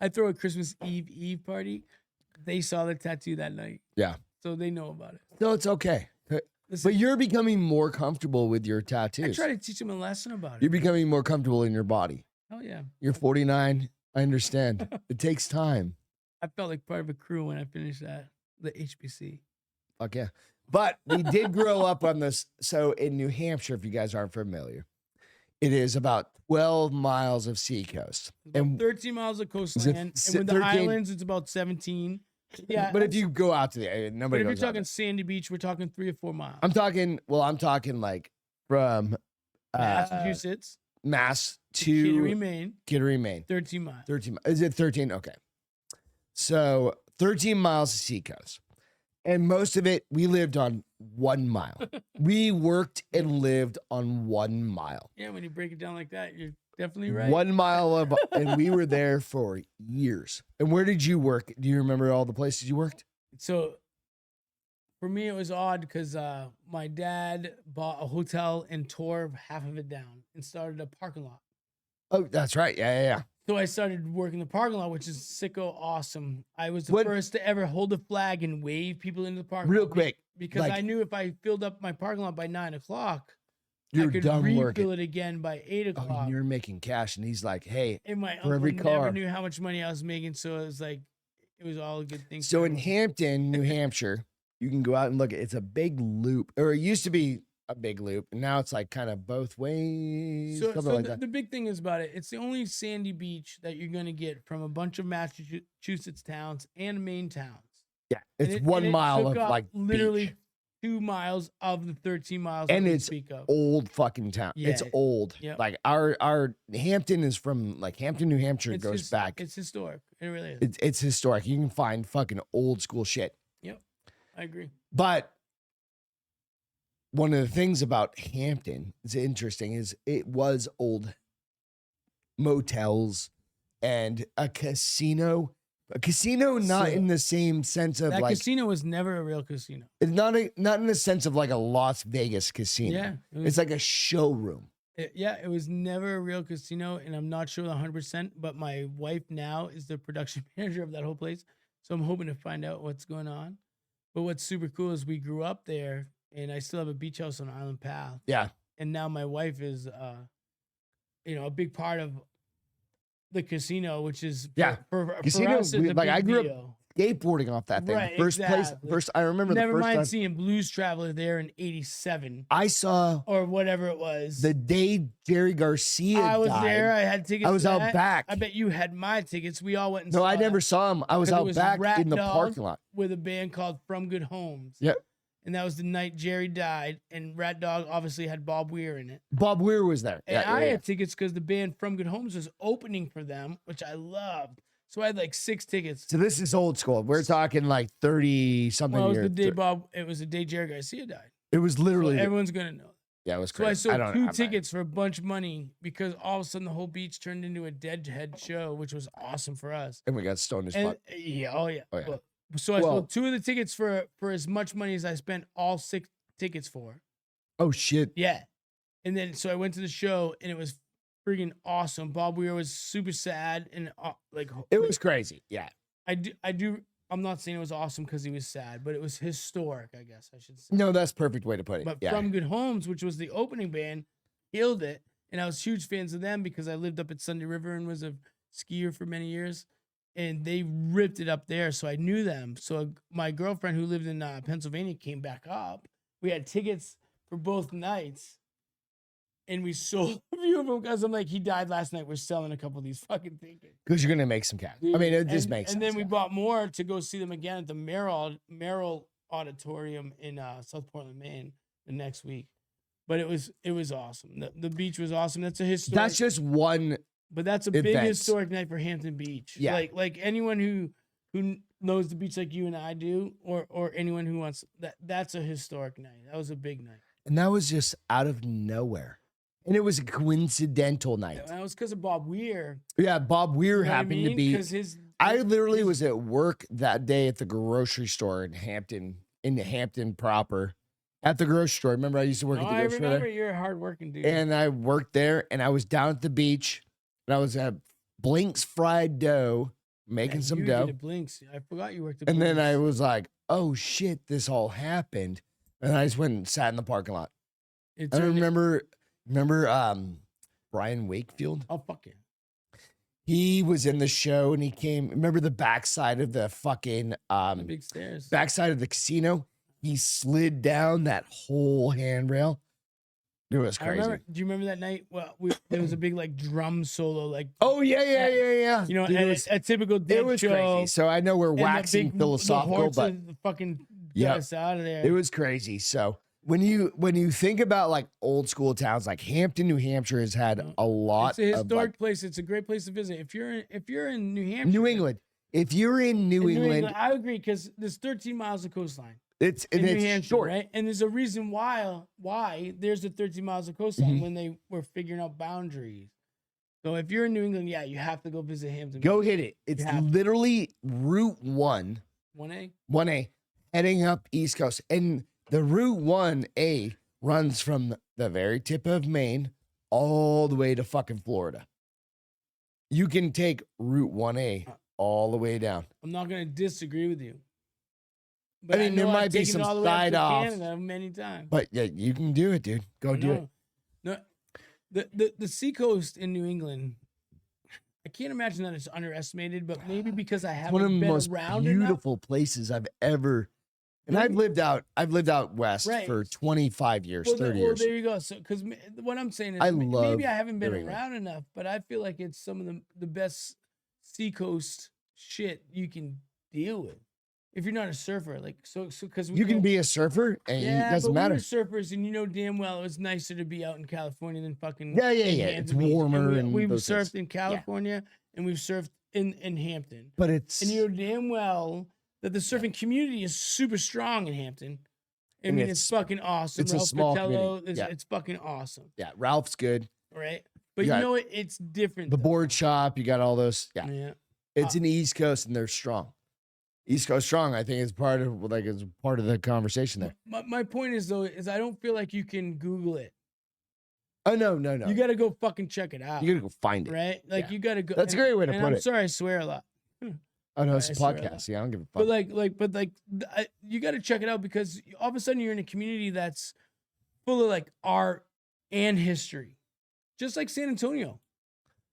[SPEAKER 2] I throw a Christmas Eve party. They saw the tattoo that night.
[SPEAKER 1] Yeah.
[SPEAKER 2] So they know about it.
[SPEAKER 1] No, it's okay.
[SPEAKER 2] Listen,
[SPEAKER 1] But you're becoming more comfortable with your
[SPEAKER 2] I
[SPEAKER 1] tattoos.
[SPEAKER 2] try to teach them a lesson about
[SPEAKER 1] You're
[SPEAKER 2] it.
[SPEAKER 1] becoming more comfortable in your body.
[SPEAKER 2] Oh yeah.
[SPEAKER 1] You're 49. I understand. It takes time.
[SPEAKER 2] I felt like part of a crew when I finished that. The HBC.
[SPEAKER 1] Fuck yeah. But we did grow up on this. So in New Hampshire, if you guys aren't familiar, it is about 12 miles of seacoast.
[SPEAKER 2] About
[SPEAKER 1] And
[SPEAKER 2] 13 miles of coastline. And with the
[SPEAKER 1] 13
[SPEAKER 2] islands, it's about 17. Yeah.
[SPEAKER 1] but if you go out to the
[SPEAKER 2] but
[SPEAKER 1] nobody
[SPEAKER 2] if you're
[SPEAKER 1] goes out
[SPEAKER 2] talking
[SPEAKER 1] there.
[SPEAKER 2] Sandy Beach, we're talking 3 or 4 miles.
[SPEAKER 1] I'm talking like from
[SPEAKER 2] Massachusetts
[SPEAKER 1] Mass
[SPEAKER 2] Kittery,
[SPEAKER 1] to
[SPEAKER 2] Maine,
[SPEAKER 1] Kittery, Maine.
[SPEAKER 2] 13 miles.
[SPEAKER 1] 13 is it 13? Okay. So 13 miles of seacoast. And most of it, we lived on 1 mile. We worked and lived on 1 mile.
[SPEAKER 2] Yeah, when you break it down like that, you're definitely right.
[SPEAKER 1] 1 mile of, and we were there for years. And where did you work? Do you remember all the places you worked?
[SPEAKER 2] So for me, it was odd because my dad bought a hotel and tore half of it down and started a parking lot.
[SPEAKER 1] Oh, that's right. Yeah.
[SPEAKER 2] So I started working the parking lot, which is sicko awesome. I was the
[SPEAKER 1] What-
[SPEAKER 2] first to ever hold a flag and wave people into the parking
[SPEAKER 1] Real
[SPEAKER 2] lot.
[SPEAKER 1] quick,
[SPEAKER 2] Because
[SPEAKER 1] like-
[SPEAKER 2] I knew if I filled up my parking lot by 9 o'clock,
[SPEAKER 1] you're
[SPEAKER 2] I could
[SPEAKER 1] done
[SPEAKER 2] refill
[SPEAKER 1] working.
[SPEAKER 2] it again by 8
[SPEAKER 1] Oh,
[SPEAKER 2] o'clock.
[SPEAKER 1] you're making cash. And he's like, hey,
[SPEAKER 2] And my
[SPEAKER 1] for
[SPEAKER 2] uncle
[SPEAKER 1] every
[SPEAKER 2] never
[SPEAKER 1] car.
[SPEAKER 2] knew how much money I was making, so it was like it was all a good thing.
[SPEAKER 1] so
[SPEAKER 2] for
[SPEAKER 1] in
[SPEAKER 2] everyone.
[SPEAKER 1] Hampton, New Hampshire, you can go out and look. It's a big loop, or it used to be a big loop, and now it's like kind of both ways,
[SPEAKER 2] So,
[SPEAKER 1] something like
[SPEAKER 2] the,
[SPEAKER 1] that.
[SPEAKER 2] the big thing is about it. It's the only sandy beach that you're gonna get from a bunch of Massachusetts towns and Maine towns.
[SPEAKER 1] Yeah,
[SPEAKER 2] And
[SPEAKER 1] it's
[SPEAKER 2] it-
[SPEAKER 1] 1
[SPEAKER 2] and it
[SPEAKER 1] mile
[SPEAKER 2] took
[SPEAKER 1] of
[SPEAKER 2] up
[SPEAKER 1] like
[SPEAKER 2] literally
[SPEAKER 1] beach.
[SPEAKER 2] 2 miles of the 13 miles
[SPEAKER 1] And
[SPEAKER 2] that we
[SPEAKER 1] it's
[SPEAKER 2] speak of.
[SPEAKER 1] Old fucking town. It's
[SPEAKER 2] Yeah,
[SPEAKER 1] old.
[SPEAKER 2] yep.
[SPEAKER 1] Like our Hampton is from like Hampton, New Hampshire.
[SPEAKER 2] It's
[SPEAKER 1] goes back.
[SPEAKER 2] It's historic. It really is.
[SPEAKER 1] It's historic. You can find fucking old school shit.
[SPEAKER 2] I agree.
[SPEAKER 1] But one of the things about Hampton is interesting is it was old motels and a casino. A casino, not
[SPEAKER 2] So,
[SPEAKER 1] in the same sense of
[SPEAKER 2] That
[SPEAKER 1] like
[SPEAKER 2] casino was never a real casino.
[SPEAKER 1] it's not in the sense of like a Las Vegas casino.
[SPEAKER 2] Yeah, it was,
[SPEAKER 1] It's like a showroom.
[SPEAKER 2] it was never a real casino, and I'm not sure 100%. But my wife now is the production manager of that whole place, so I'm hoping to find out what's going on. But what's super cool is we grew up there, and I still have a beach house on Island Path.
[SPEAKER 1] Yeah.
[SPEAKER 2] And now my wife is, a big part of the casino, which is
[SPEAKER 1] Yeah.
[SPEAKER 2] for
[SPEAKER 1] Casino,
[SPEAKER 2] us, it's a
[SPEAKER 1] like, I
[SPEAKER 2] big
[SPEAKER 1] grew up
[SPEAKER 2] deal.
[SPEAKER 1] Skateboarding off that thing.
[SPEAKER 2] Right,
[SPEAKER 1] First
[SPEAKER 2] exactly.
[SPEAKER 1] place. I remember
[SPEAKER 2] Never
[SPEAKER 1] the first
[SPEAKER 2] mind
[SPEAKER 1] time
[SPEAKER 2] seeing Blues Traveler there in '87
[SPEAKER 1] I saw
[SPEAKER 2] or whatever it was.
[SPEAKER 1] the day Jerry Garcia
[SPEAKER 2] I was
[SPEAKER 1] died.
[SPEAKER 2] there. I had tickets.
[SPEAKER 1] I was
[SPEAKER 2] to
[SPEAKER 1] out
[SPEAKER 2] that.
[SPEAKER 1] back.
[SPEAKER 2] I bet you had my tickets. We all went and
[SPEAKER 1] No,
[SPEAKER 2] saw
[SPEAKER 1] I never
[SPEAKER 2] it
[SPEAKER 1] saw him. I was
[SPEAKER 2] 'Cause it
[SPEAKER 1] out
[SPEAKER 2] was
[SPEAKER 1] back
[SPEAKER 2] Rat
[SPEAKER 1] in the
[SPEAKER 2] Dog.
[SPEAKER 1] parking lot.
[SPEAKER 2] with a band called From Good Homes.
[SPEAKER 1] Yep.
[SPEAKER 2] And that was the night Jerry died, and Rat Dog obviously had Bob Weir in it.
[SPEAKER 1] Bob Weir was there.
[SPEAKER 2] And I had tickets because the band From Good Homes was opening for them, which I loved. So I had like 6 tickets.
[SPEAKER 1] So this is old school. We're talking like 30 something
[SPEAKER 2] Well, it was
[SPEAKER 1] years.
[SPEAKER 2] the day it was the day Jerry Garcia died.
[SPEAKER 1] It was
[SPEAKER 2] So
[SPEAKER 1] literally
[SPEAKER 2] everyone's gonna know.
[SPEAKER 1] yeah, it was
[SPEAKER 2] So I
[SPEAKER 1] crazy.
[SPEAKER 2] sold
[SPEAKER 1] don't-
[SPEAKER 2] 2
[SPEAKER 1] I'm not-
[SPEAKER 2] tickets for a bunch of money because all of a sudden the whole beach turned into a deadhead show, which was awesome for us.
[SPEAKER 1] and we got stoned as
[SPEAKER 2] And
[SPEAKER 1] fuck.
[SPEAKER 2] yeah, oh yeah.
[SPEAKER 1] Oh, yeah.
[SPEAKER 2] Well, so I
[SPEAKER 1] Well-
[SPEAKER 2] sold 2 of the tickets for as much money as I spent all 6 tickets for.
[SPEAKER 1] Oh shit.
[SPEAKER 2] Yeah. And then so I went to the show and it was freaking awesome. Bob Weir was super sad and like
[SPEAKER 1] It was crazy. Yeah.
[SPEAKER 2] I'm not saying it was awesome because he was sad, but it was historic, I guess I should say.
[SPEAKER 1] No, that's a perfect way to put it.
[SPEAKER 2] But
[SPEAKER 1] yeah.
[SPEAKER 2] From Good Homes, which was the opening band, killed it. And I was huge fans of them because I lived up at Sunday River and was a skier for many years. And they ripped it up there. So I knew them. So my girlfriend who lived in Pennsylvania came back up. We had tickets for both nights. And we sold a few of them because I'm like, he died last night. We're selling a couple of these fucking tickets.
[SPEAKER 1] Because you're gonna make some cash. I mean, it just makes sense.
[SPEAKER 2] And then we bought more to go see them again at the Merrill Auditorium in South Portland, Maine, the next week. But it was awesome. The beach was awesome. That's a historic.
[SPEAKER 1] That's just one.
[SPEAKER 2] But that's a big historic night for Hampton Beach.
[SPEAKER 1] Yeah.
[SPEAKER 2] Like anyone who knows the beach like you and I do, or anyone who wants that's a historic night. That was a big night.
[SPEAKER 1] And that was just out of nowhere. And it was a coincidental night.
[SPEAKER 2] That was because of Bob Weir.
[SPEAKER 1] Yeah, Bob Weir happened to be. I literally was at work that day at the grocery store in Hampton proper, at the grocery store. Remember, I used to work at the grocery store.
[SPEAKER 2] I remember you're a hardworking dude.
[SPEAKER 1] And I worked there, and I was down at the beach, and I was at Blink's Fried Dough, making some dough.
[SPEAKER 2] At Blink's. I forgot you worked at
[SPEAKER 1] And
[SPEAKER 2] Blink's.
[SPEAKER 1] then I was like, oh shit, this all happened. And I just went and sat in the parking lot. I remember Brian Wakefield?
[SPEAKER 2] Oh, fuck yeah.
[SPEAKER 1] He was in the show and he came. Remember the backside of the fucking
[SPEAKER 2] the big stairs.
[SPEAKER 1] Backside of the casino? He slid down that whole handrail. It was crazy.
[SPEAKER 2] Do you remember that night? Well, there was a big like drum solo, like
[SPEAKER 1] oh yeah.
[SPEAKER 2] You know,
[SPEAKER 1] Dude,
[SPEAKER 2] a typical dead
[SPEAKER 1] it was
[SPEAKER 2] show.
[SPEAKER 1] crazy. So I know we're waxing philosophical, but
[SPEAKER 2] fucking get us out of there.
[SPEAKER 1] It was crazy. So when you think about like old school towns, like Hampton, New Hampshire has had a lot.
[SPEAKER 2] It's a historic place. It's a great place to visit. If you're in New Hampshire,
[SPEAKER 1] New England. If you're in New England,
[SPEAKER 2] I agree because there's 13 miles of coastline.
[SPEAKER 1] It's
[SPEAKER 2] New Hampshire,
[SPEAKER 1] short,
[SPEAKER 2] right? And there's a reason why there's the 13 miles of coastline when they were figuring out boundaries. So if you're in New England, yeah, you have to go visit Hampton.
[SPEAKER 1] Go hit it. It's literally Route 1A, heading up East Coast. And the Route 1A runs from the very tip of Maine all the way to fucking Florida. You can take Route 1A all the way down.
[SPEAKER 2] I'm not going to disagree with you. But
[SPEAKER 1] I mean, there might be some side off.
[SPEAKER 2] Canada many times.
[SPEAKER 1] But yeah, you can do it, dude. Go do it.
[SPEAKER 2] No, the seacoast in New England, I can't imagine that it's underestimated, but maybe because I haven't
[SPEAKER 1] one of the
[SPEAKER 2] been
[SPEAKER 1] most
[SPEAKER 2] around
[SPEAKER 1] beautiful places I've ever. And I've lived out west for 25 years, 30 years.
[SPEAKER 2] Well, there you go. So, because what I'm saying is, maybe I haven't been around enough, but I feel like it's some of the best seacoast shit you can deal with. If you're not a surfer, like because
[SPEAKER 1] you can be a surfer and it doesn't matter.
[SPEAKER 2] We're surfers, and you know damn well it's nicer to be out in California than fucking
[SPEAKER 1] yeah. It's warmer, and
[SPEAKER 2] we've surfed in California and we've surfed in Hampton.
[SPEAKER 1] But
[SPEAKER 2] and you know damn well that the surfing community is super strong in Hampton. I mean, it's fucking awesome.
[SPEAKER 1] It's a small community.
[SPEAKER 2] It's fucking awesome.
[SPEAKER 1] Yeah, Ralph's good.
[SPEAKER 2] Right, but you know what? It's different.
[SPEAKER 1] The board shop, you got all those.
[SPEAKER 2] Yeah.
[SPEAKER 1] It's in the East Coast, and they're strong. East Coast strong, I think, is part of the conversation there.
[SPEAKER 2] My point is though, I don't feel like you can Google it.
[SPEAKER 1] Oh no.
[SPEAKER 2] You got to go fucking check it out.
[SPEAKER 1] You got to go find it,
[SPEAKER 2] right? Like you got to go.
[SPEAKER 1] That's a great way to put it.
[SPEAKER 2] I'm sorry, I swear a lot.
[SPEAKER 1] Oh no, it's a podcast. Yeah, I don't give a fuck.
[SPEAKER 2] But you got to check it out because all of a sudden you're in a community that's full of like art and history, just like San Antonio,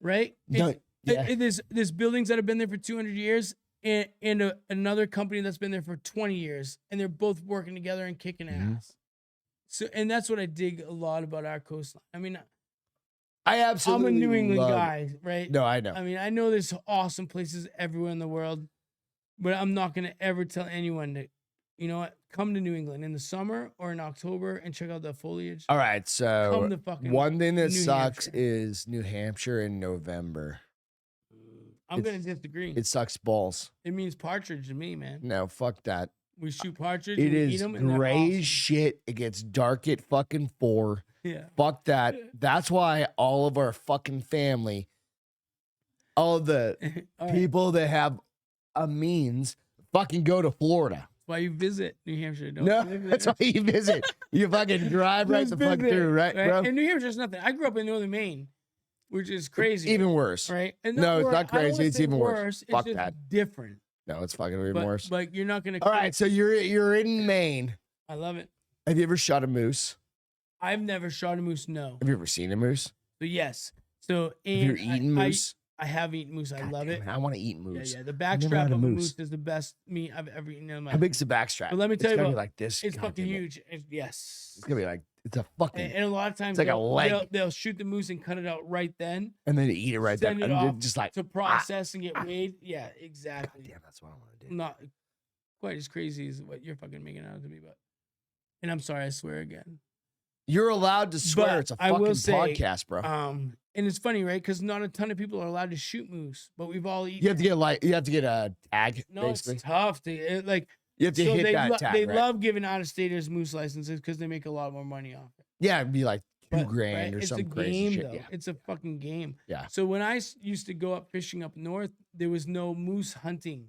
[SPEAKER 2] right? There's buildings that have been there for 200 years. And another company that's been there for 20 years, and they're both working together and kicking ass. So, and that's what I dig a lot about our coastline. I mean, I'm a New England guy, right?
[SPEAKER 1] No, I know.
[SPEAKER 2] I mean, I know there's awesome places everywhere in the world, but I'm not going to ever tell anyone to, you know what, come to New England in the summer or in October and check out the foliage.
[SPEAKER 1] All right, so one thing that sucks
[SPEAKER 2] Hampshire.
[SPEAKER 1] Is New Hampshire in November.
[SPEAKER 2] I'm going to disagree.
[SPEAKER 1] It sucks balls.
[SPEAKER 2] It means partridge to me, man.
[SPEAKER 1] No, fuck that.
[SPEAKER 2] We shoot partridge.
[SPEAKER 1] It
[SPEAKER 2] and
[SPEAKER 1] is
[SPEAKER 2] eat them,
[SPEAKER 1] gray as shit. It gets dark at fucking 4.
[SPEAKER 2] Yeah.
[SPEAKER 1] Fuck that. That's why all of our fucking family, all the people that have a means, fucking go to Florida.
[SPEAKER 2] That's why you visit New Hampshire.
[SPEAKER 1] That's why you visit. You fucking drive right the fuck through, right, bro?
[SPEAKER 2] And New Hampshire's nothing. I grew up in northern Maine, which is crazy.
[SPEAKER 1] Even worse.
[SPEAKER 2] Right? And
[SPEAKER 1] no, it's not crazy. It's even worse.
[SPEAKER 2] It's
[SPEAKER 1] fuck
[SPEAKER 2] just
[SPEAKER 1] that.
[SPEAKER 2] different.
[SPEAKER 1] No, it's fucking even worse.
[SPEAKER 2] But you're not going to.
[SPEAKER 1] All right, so you're in Maine.
[SPEAKER 2] I love it.
[SPEAKER 1] Have you ever shot a moose?
[SPEAKER 2] I've never shot a moose, no.
[SPEAKER 1] Have you ever seen a moose?
[SPEAKER 2] So yes. So
[SPEAKER 1] have you ever eaten moose?
[SPEAKER 2] I have eaten moose. I love it.
[SPEAKER 1] I want to eat moose.
[SPEAKER 2] Yeah. The backstrap of a moose is the best meat I've ever eaten in my life.
[SPEAKER 1] How big's the backstrap?
[SPEAKER 2] But let me tell you
[SPEAKER 1] it's
[SPEAKER 2] about
[SPEAKER 1] gonna be like this.
[SPEAKER 2] It's fucking huge. Yes.
[SPEAKER 1] It's gonna be like It's a fucking,
[SPEAKER 2] And a lot of times
[SPEAKER 1] it's like a leg.
[SPEAKER 2] they'll shoot the moose and cut it out right then.
[SPEAKER 1] And then eat it right there.
[SPEAKER 2] Send it
[SPEAKER 1] And
[SPEAKER 2] off
[SPEAKER 1] just like
[SPEAKER 2] to process and get weighed. Yeah, exactly.
[SPEAKER 1] God damn, that's what I want to do.
[SPEAKER 2] Not quite as crazy as what you're fucking making out to me, but. And I'm sorry, I swear again.
[SPEAKER 1] You're allowed to swear.
[SPEAKER 2] But
[SPEAKER 1] it's a
[SPEAKER 2] I will
[SPEAKER 1] fucking
[SPEAKER 2] say,
[SPEAKER 1] podcast, bro.
[SPEAKER 2] And it's funny, right? Because not a ton of people are allowed to shoot moose, but we've all eaten.
[SPEAKER 1] You have to get a tag.
[SPEAKER 2] No,
[SPEAKER 1] basically.
[SPEAKER 2] it's tough. Like
[SPEAKER 1] You have to hit that tag.
[SPEAKER 2] They
[SPEAKER 1] right?
[SPEAKER 2] love giving out-of-staters moose licenses because they make a lot more money off it.
[SPEAKER 1] Yeah, it'd be like $2,000
[SPEAKER 2] Right?
[SPEAKER 1] or
[SPEAKER 2] It's
[SPEAKER 1] something
[SPEAKER 2] a
[SPEAKER 1] crazy
[SPEAKER 2] game,
[SPEAKER 1] shit.
[SPEAKER 2] though.
[SPEAKER 1] Yeah.
[SPEAKER 2] It's a fucking game.
[SPEAKER 1] Yeah.
[SPEAKER 2] So when I used to go up fishing up north, there was no moose hunting.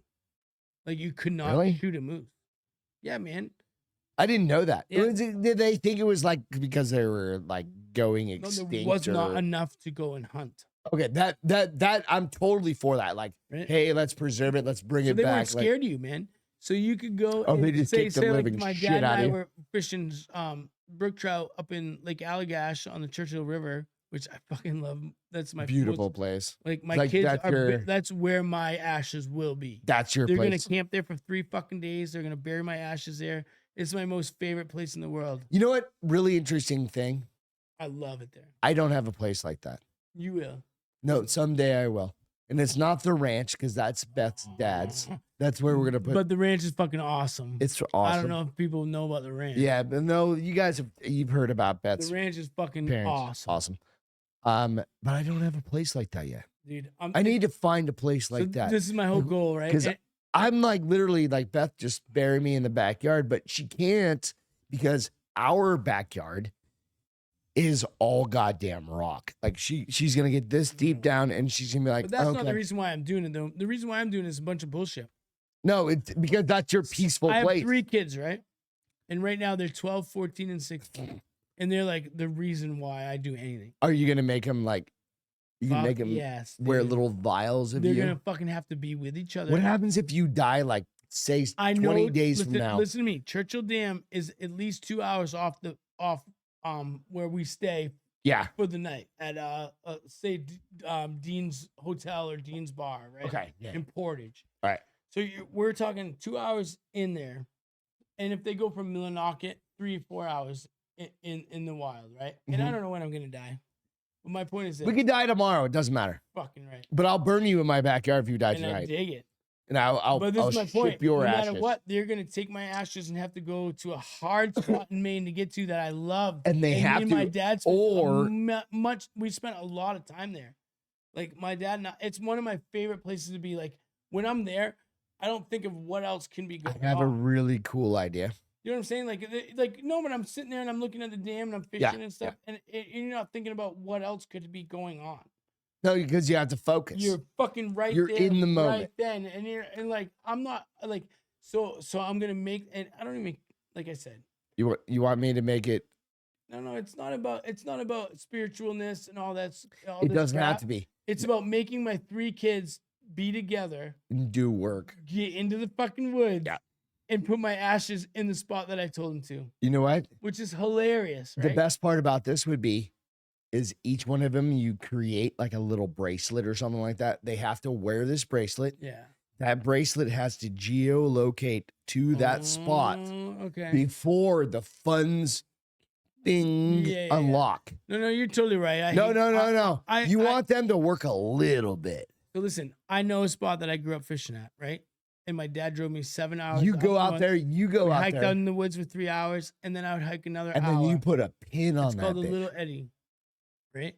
[SPEAKER 2] Like you could not
[SPEAKER 1] Really?
[SPEAKER 2] shoot a moose. Yeah, man.
[SPEAKER 1] I didn't know that.
[SPEAKER 2] Yeah.
[SPEAKER 1] Did they think it was like because they were like going
[SPEAKER 2] No,
[SPEAKER 1] extinct?
[SPEAKER 2] there was not
[SPEAKER 1] or-
[SPEAKER 2] enough to go and hunt.
[SPEAKER 1] Okay, that I'm totally for that. Like,
[SPEAKER 2] Right?
[SPEAKER 1] hey, let's preserve it. Let's bring
[SPEAKER 2] So
[SPEAKER 1] it
[SPEAKER 2] they
[SPEAKER 1] back.
[SPEAKER 2] weren't
[SPEAKER 1] Like,
[SPEAKER 2] scared of you, man. So you could go
[SPEAKER 1] Oh, they
[SPEAKER 2] and
[SPEAKER 1] just
[SPEAKER 2] say
[SPEAKER 1] kicked the
[SPEAKER 2] like
[SPEAKER 1] living
[SPEAKER 2] my
[SPEAKER 1] shit
[SPEAKER 2] dad and
[SPEAKER 1] out of
[SPEAKER 2] I
[SPEAKER 1] you?
[SPEAKER 2] were fishing brook trout up in Lake Allagash on the Churchill River, which I fucking love. That's my
[SPEAKER 1] beautiful
[SPEAKER 2] most-
[SPEAKER 1] place.
[SPEAKER 2] Like my
[SPEAKER 1] Like,
[SPEAKER 2] kids
[SPEAKER 1] that's
[SPEAKER 2] are.
[SPEAKER 1] your-
[SPEAKER 2] That's where my ashes will be.
[SPEAKER 1] That's your
[SPEAKER 2] They're
[SPEAKER 1] place.
[SPEAKER 2] gonna camp there for 3 fucking days. They're gonna bury my ashes there. It's my most favorite place in the world.
[SPEAKER 1] You know what? Really interesting thing.
[SPEAKER 2] I love it there.
[SPEAKER 1] I don't have a place like that.
[SPEAKER 2] You will.
[SPEAKER 1] No, someday I will. And it's not the ranch because that's Beth's dad's. That's where we're gonna put.
[SPEAKER 2] But the ranch is fucking awesome.
[SPEAKER 1] It's awesome.
[SPEAKER 2] I don't know if people know about the ranch.
[SPEAKER 1] Yeah, but no, you guys you've heard about Beth's
[SPEAKER 2] The ranch is fucking
[SPEAKER 1] parents.
[SPEAKER 2] awesome.
[SPEAKER 1] But I don't have a place like that yet.
[SPEAKER 2] Dude.
[SPEAKER 1] I need to find a place like
[SPEAKER 2] so
[SPEAKER 1] that.
[SPEAKER 2] This is my whole goal, right?
[SPEAKER 1] 'Cause
[SPEAKER 2] And-
[SPEAKER 1] I'm like literally like Beth just bury me in the backyard, but she can't because our backyard is all goddamn rock. Like she's gonna get this deep down and she's gonna be like,
[SPEAKER 2] But that's not
[SPEAKER 1] okay.
[SPEAKER 2] the reason why I'm doing it, though. The reason why I'm doing it is a bunch of bullshit.
[SPEAKER 1] No, it's because that's your peaceful
[SPEAKER 2] I have
[SPEAKER 1] place.
[SPEAKER 2] 3 kids, right? And right now they're 12, 14, and 16. And they're like the reason why I do anything.
[SPEAKER 1] Are you gonna make them like you can
[SPEAKER 2] Fuck
[SPEAKER 1] make them
[SPEAKER 2] yes,
[SPEAKER 1] wear
[SPEAKER 2] dude.
[SPEAKER 1] little vials of
[SPEAKER 2] They're
[SPEAKER 1] you?
[SPEAKER 2] gonna fucking have to be with each other.
[SPEAKER 1] What happens if you die like say
[SPEAKER 2] I
[SPEAKER 1] 20
[SPEAKER 2] know.
[SPEAKER 1] days
[SPEAKER 2] listen,
[SPEAKER 1] from now?
[SPEAKER 2] Listen to me. Churchill Dam is at least 2 hours off where we stay
[SPEAKER 1] Yeah.
[SPEAKER 2] for the night at say Dean's Hotel or Dean's Bar, right?
[SPEAKER 1] Okay. Yeah.
[SPEAKER 2] In Portage.
[SPEAKER 1] All right.
[SPEAKER 2] So we're talking 2 hours in there, and if they go from Millinocket, 3 or 4 hours in the wild, right? And I
[SPEAKER 1] Mhm.
[SPEAKER 2] don't know when I'm gonna die, but my point is that
[SPEAKER 1] We could die tomorrow. It doesn't matter.
[SPEAKER 2] fucking right,
[SPEAKER 1] But I'll burn you in my backyard if you die
[SPEAKER 2] and I
[SPEAKER 1] tonight.
[SPEAKER 2] dig it.
[SPEAKER 1] And I'll
[SPEAKER 2] But this
[SPEAKER 1] I'll
[SPEAKER 2] is my
[SPEAKER 1] ship
[SPEAKER 2] point.
[SPEAKER 1] your
[SPEAKER 2] No
[SPEAKER 1] ashes.
[SPEAKER 2] matter what, they're gonna take my ashes and have to go to a hard spot in Maine to get to that I love.
[SPEAKER 1] And they
[SPEAKER 2] me
[SPEAKER 1] have
[SPEAKER 2] and
[SPEAKER 1] to,
[SPEAKER 2] my dad spent
[SPEAKER 1] or-
[SPEAKER 2] much. We spent a lot of time there. Like my dad, it's one of my favorite places to be. Like when I'm there, I don't think of what else can be
[SPEAKER 1] I
[SPEAKER 2] going
[SPEAKER 1] have a
[SPEAKER 2] on.
[SPEAKER 1] really cool idea.
[SPEAKER 2] You know what I'm saying? Like no, when I'm sitting there and I'm looking at the dam and I'm fishing
[SPEAKER 1] Yeah,
[SPEAKER 2] and stuff, and you're not thinking about what else could be going on.
[SPEAKER 1] No, because you have to focus.
[SPEAKER 2] You're fucking right
[SPEAKER 1] You're
[SPEAKER 2] there,
[SPEAKER 1] in the moment.
[SPEAKER 2] right then, and like I'm not like so I'm gonna make, and I don't even, like I said,
[SPEAKER 1] you want me to make it?
[SPEAKER 2] no, it's not about spiritualness and all that.
[SPEAKER 1] It doesn't have to be.
[SPEAKER 2] It's about making my 3 kids be together,
[SPEAKER 1] And do work.
[SPEAKER 2] get into the fucking woods,
[SPEAKER 1] Yeah.
[SPEAKER 2] and put my ashes in the spot that I told them to,
[SPEAKER 1] You know what?
[SPEAKER 2] which is hilarious, right?
[SPEAKER 1] The best part about this would be is each one of them you create like a little bracelet or something like that. They have to wear this bracelet.
[SPEAKER 2] Yeah.
[SPEAKER 1] That bracelet has to geolocate to that spot
[SPEAKER 2] Oh, okay.
[SPEAKER 1] before the funds thing
[SPEAKER 2] Yeah.
[SPEAKER 1] unlock.
[SPEAKER 2] No, you're totally right.
[SPEAKER 1] No.
[SPEAKER 2] I-
[SPEAKER 1] You
[SPEAKER 2] I-
[SPEAKER 1] want them to work a little bit.
[SPEAKER 2] So listen, I know a spot that I grew up fishing at, right? And my dad drove me 7 hours.
[SPEAKER 1] You go
[SPEAKER 2] up
[SPEAKER 1] out there, you go
[SPEAKER 2] we
[SPEAKER 1] out
[SPEAKER 2] hiked
[SPEAKER 1] there,
[SPEAKER 2] out in the woods for 3 hours, and then I would hike another
[SPEAKER 1] and
[SPEAKER 2] hour.
[SPEAKER 1] then you put a pin on
[SPEAKER 2] It's
[SPEAKER 1] that
[SPEAKER 2] called the
[SPEAKER 1] bitch.
[SPEAKER 2] Little Eddie, right?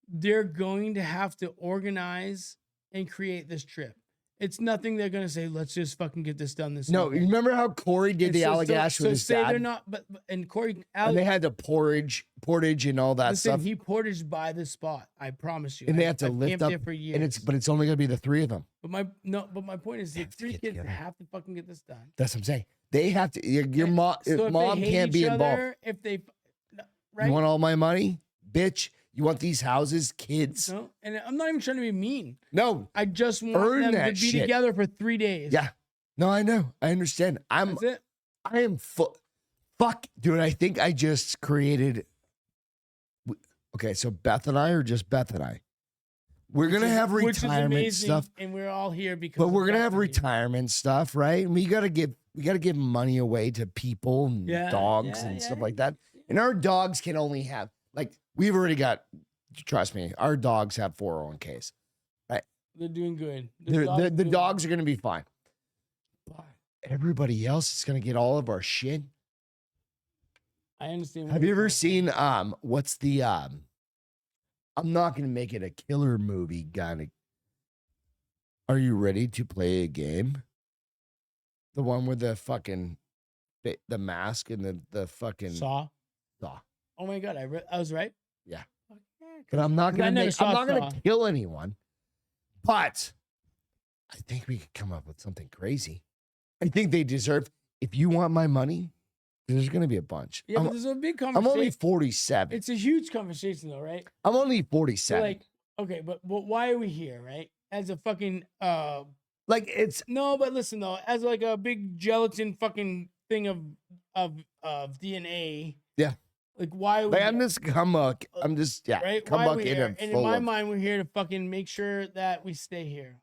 [SPEAKER 2] They're going to have to organize and create this trip. It's nothing they're going to say, let's just fucking get this done this
[SPEAKER 1] No, you
[SPEAKER 2] weekend.
[SPEAKER 1] remember how Corey did
[SPEAKER 2] And
[SPEAKER 1] the
[SPEAKER 2] so-
[SPEAKER 1] Allagash
[SPEAKER 2] so
[SPEAKER 1] with his
[SPEAKER 2] say
[SPEAKER 1] dad?
[SPEAKER 2] they're not, but and Corey,
[SPEAKER 1] And they had the portage and all that
[SPEAKER 2] listen,
[SPEAKER 1] stuff.
[SPEAKER 2] he portaged by the spot. I promise you.
[SPEAKER 1] And they
[SPEAKER 2] I-
[SPEAKER 1] have to
[SPEAKER 2] I've
[SPEAKER 1] lift
[SPEAKER 2] camped
[SPEAKER 1] up,
[SPEAKER 2] there for years.
[SPEAKER 1] but it's only gonna be the 3 of them.
[SPEAKER 2] But my point is, the
[SPEAKER 1] have to
[SPEAKER 2] 3
[SPEAKER 1] get
[SPEAKER 2] kids
[SPEAKER 1] together.
[SPEAKER 2] have to fucking get this done.
[SPEAKER 1] That's what I'm saying. They have to. Your mom,
[SPEAKER 2] So if they
[SPEAKER 1] mom
[SPEAKER 2] hate
[SPEAKER 1] can't be
[SPEAKER 2] each
[SPEAKER 1] involved.
[SPEAKER 2] other, if they, right?
[SPEAKER 1] You want all my money, bitch? You want these houses, kids?
[SPEAKER 2] No, and I'm not even trying to be mean.
[SPEAKER 1] No.
[SPEAKER 2] I just want
[SPEAKER 1] Earn
[SPEAKER 2] them to
[SPEAKER 1] that
[SPEAKER 2] be
[SPEAKER 1] shit.
[SPEAKER 2] together for 3 days.
[SPEAKER 1] Yeah. No, I know. I understand.
[SPEAKER 2] That's it.
[SPEAKER 1] I am fuck, dude. I think I just created. Okay, so Beth and I, or just Beth and I? We're gonna have
[SPEAKER 2] Which is
[SPEAKER 1] retirement
[SPEAKER 2] amazing,
[SPEAKER 1] stuff,
[SPEAKER 2] and we're all here because.
[SPEAKER 1] but
[SPEAKER 2] of
[SPEAKER 1] we're gonna
[SPEAKER 2] Beth
[SPEAKER 1] have
[SPEAKER 2] and you.
[SPEAKER 1] retirement stuff, right? And we gotta give money away to people and
[SPEAKER 2] Yeah,
[SPEAKER 1] dogs
[SPEAKER 2] yeah,
[SPEAKER 1] and
[SPEAKER 2] yeah.
[SPEAKER 1] stuff like that. And our dogs can only have, like, we've already got, trust me, our dogs have 401ks.
[SPEAKER 2] They're doing good.
[SPEAKER 1] The dogs are going to be fine. But everybody else is going to get all of our shit.
[SPEAKER 2] I understand.
[SPEAKER 1] Have you ever seen, what's the, I'm not going to make it a killer movie, kind of. Are you ready to play a game? The one with the fucking, the mask and the fucking
[SPEAKER 2] Saw.
[SPEAKER 1] Saw.
[SPEAKER 2] Oh my God, I was right.
[SPEAKER 1] Yeah.
[SPEAKER 2] Fuck yeah,
[SPEAKER 1] But I'm not
[SPEAKER 2] I
[SPEAKER 1] going
[SPEAKER 2] never saw
[SPEAKER 1] to
[SPEAKER 2] Saw.
[SPEAKER 1] kill anyone. But I think we could come up with something crazy. I think they deserve, if you want my money, there's going to be a bunch.
[SPEAKER 2] Yeah, but there's a big conversation.
[SPEAKER 1] I'm only 47.
[SPEAKER 2] It's a huge conversation though, right?
[SPEAKER 1] I'm only
[SPEAKER 2] So
[SPEAKER 1] 47.
[SPEAKER 2] like, okay, but why are we here, right? As a fucking
[SPEAKER 1] like it's
[SPEAKER 2] no, but listen though, as like a big gelatin fucking thing of DNA.
[SPEAKER 1] Yeah.
[SPEAKER 2] Like why are we
[SPEAKER 1] like,
[SPEAKER 2] here?
[SPEAKER 1] I'm just
[SPEAKER 2] Right?
[SPEAKER 1] come
[SPEAKER 2] Why are
[SPEAKER 1] up
[SPEAKER 2] we
[SPEAKER 1] in
[SPEAKER 2] here?
[SPEAKER 1] a
[SPEAKER 2] And in
[SPEAKER 1] full
[SPEAKER 2] my
[SPEAKER 1] of,
[SPEAKER 2] mind, we're here to fucking make sure that we stay here.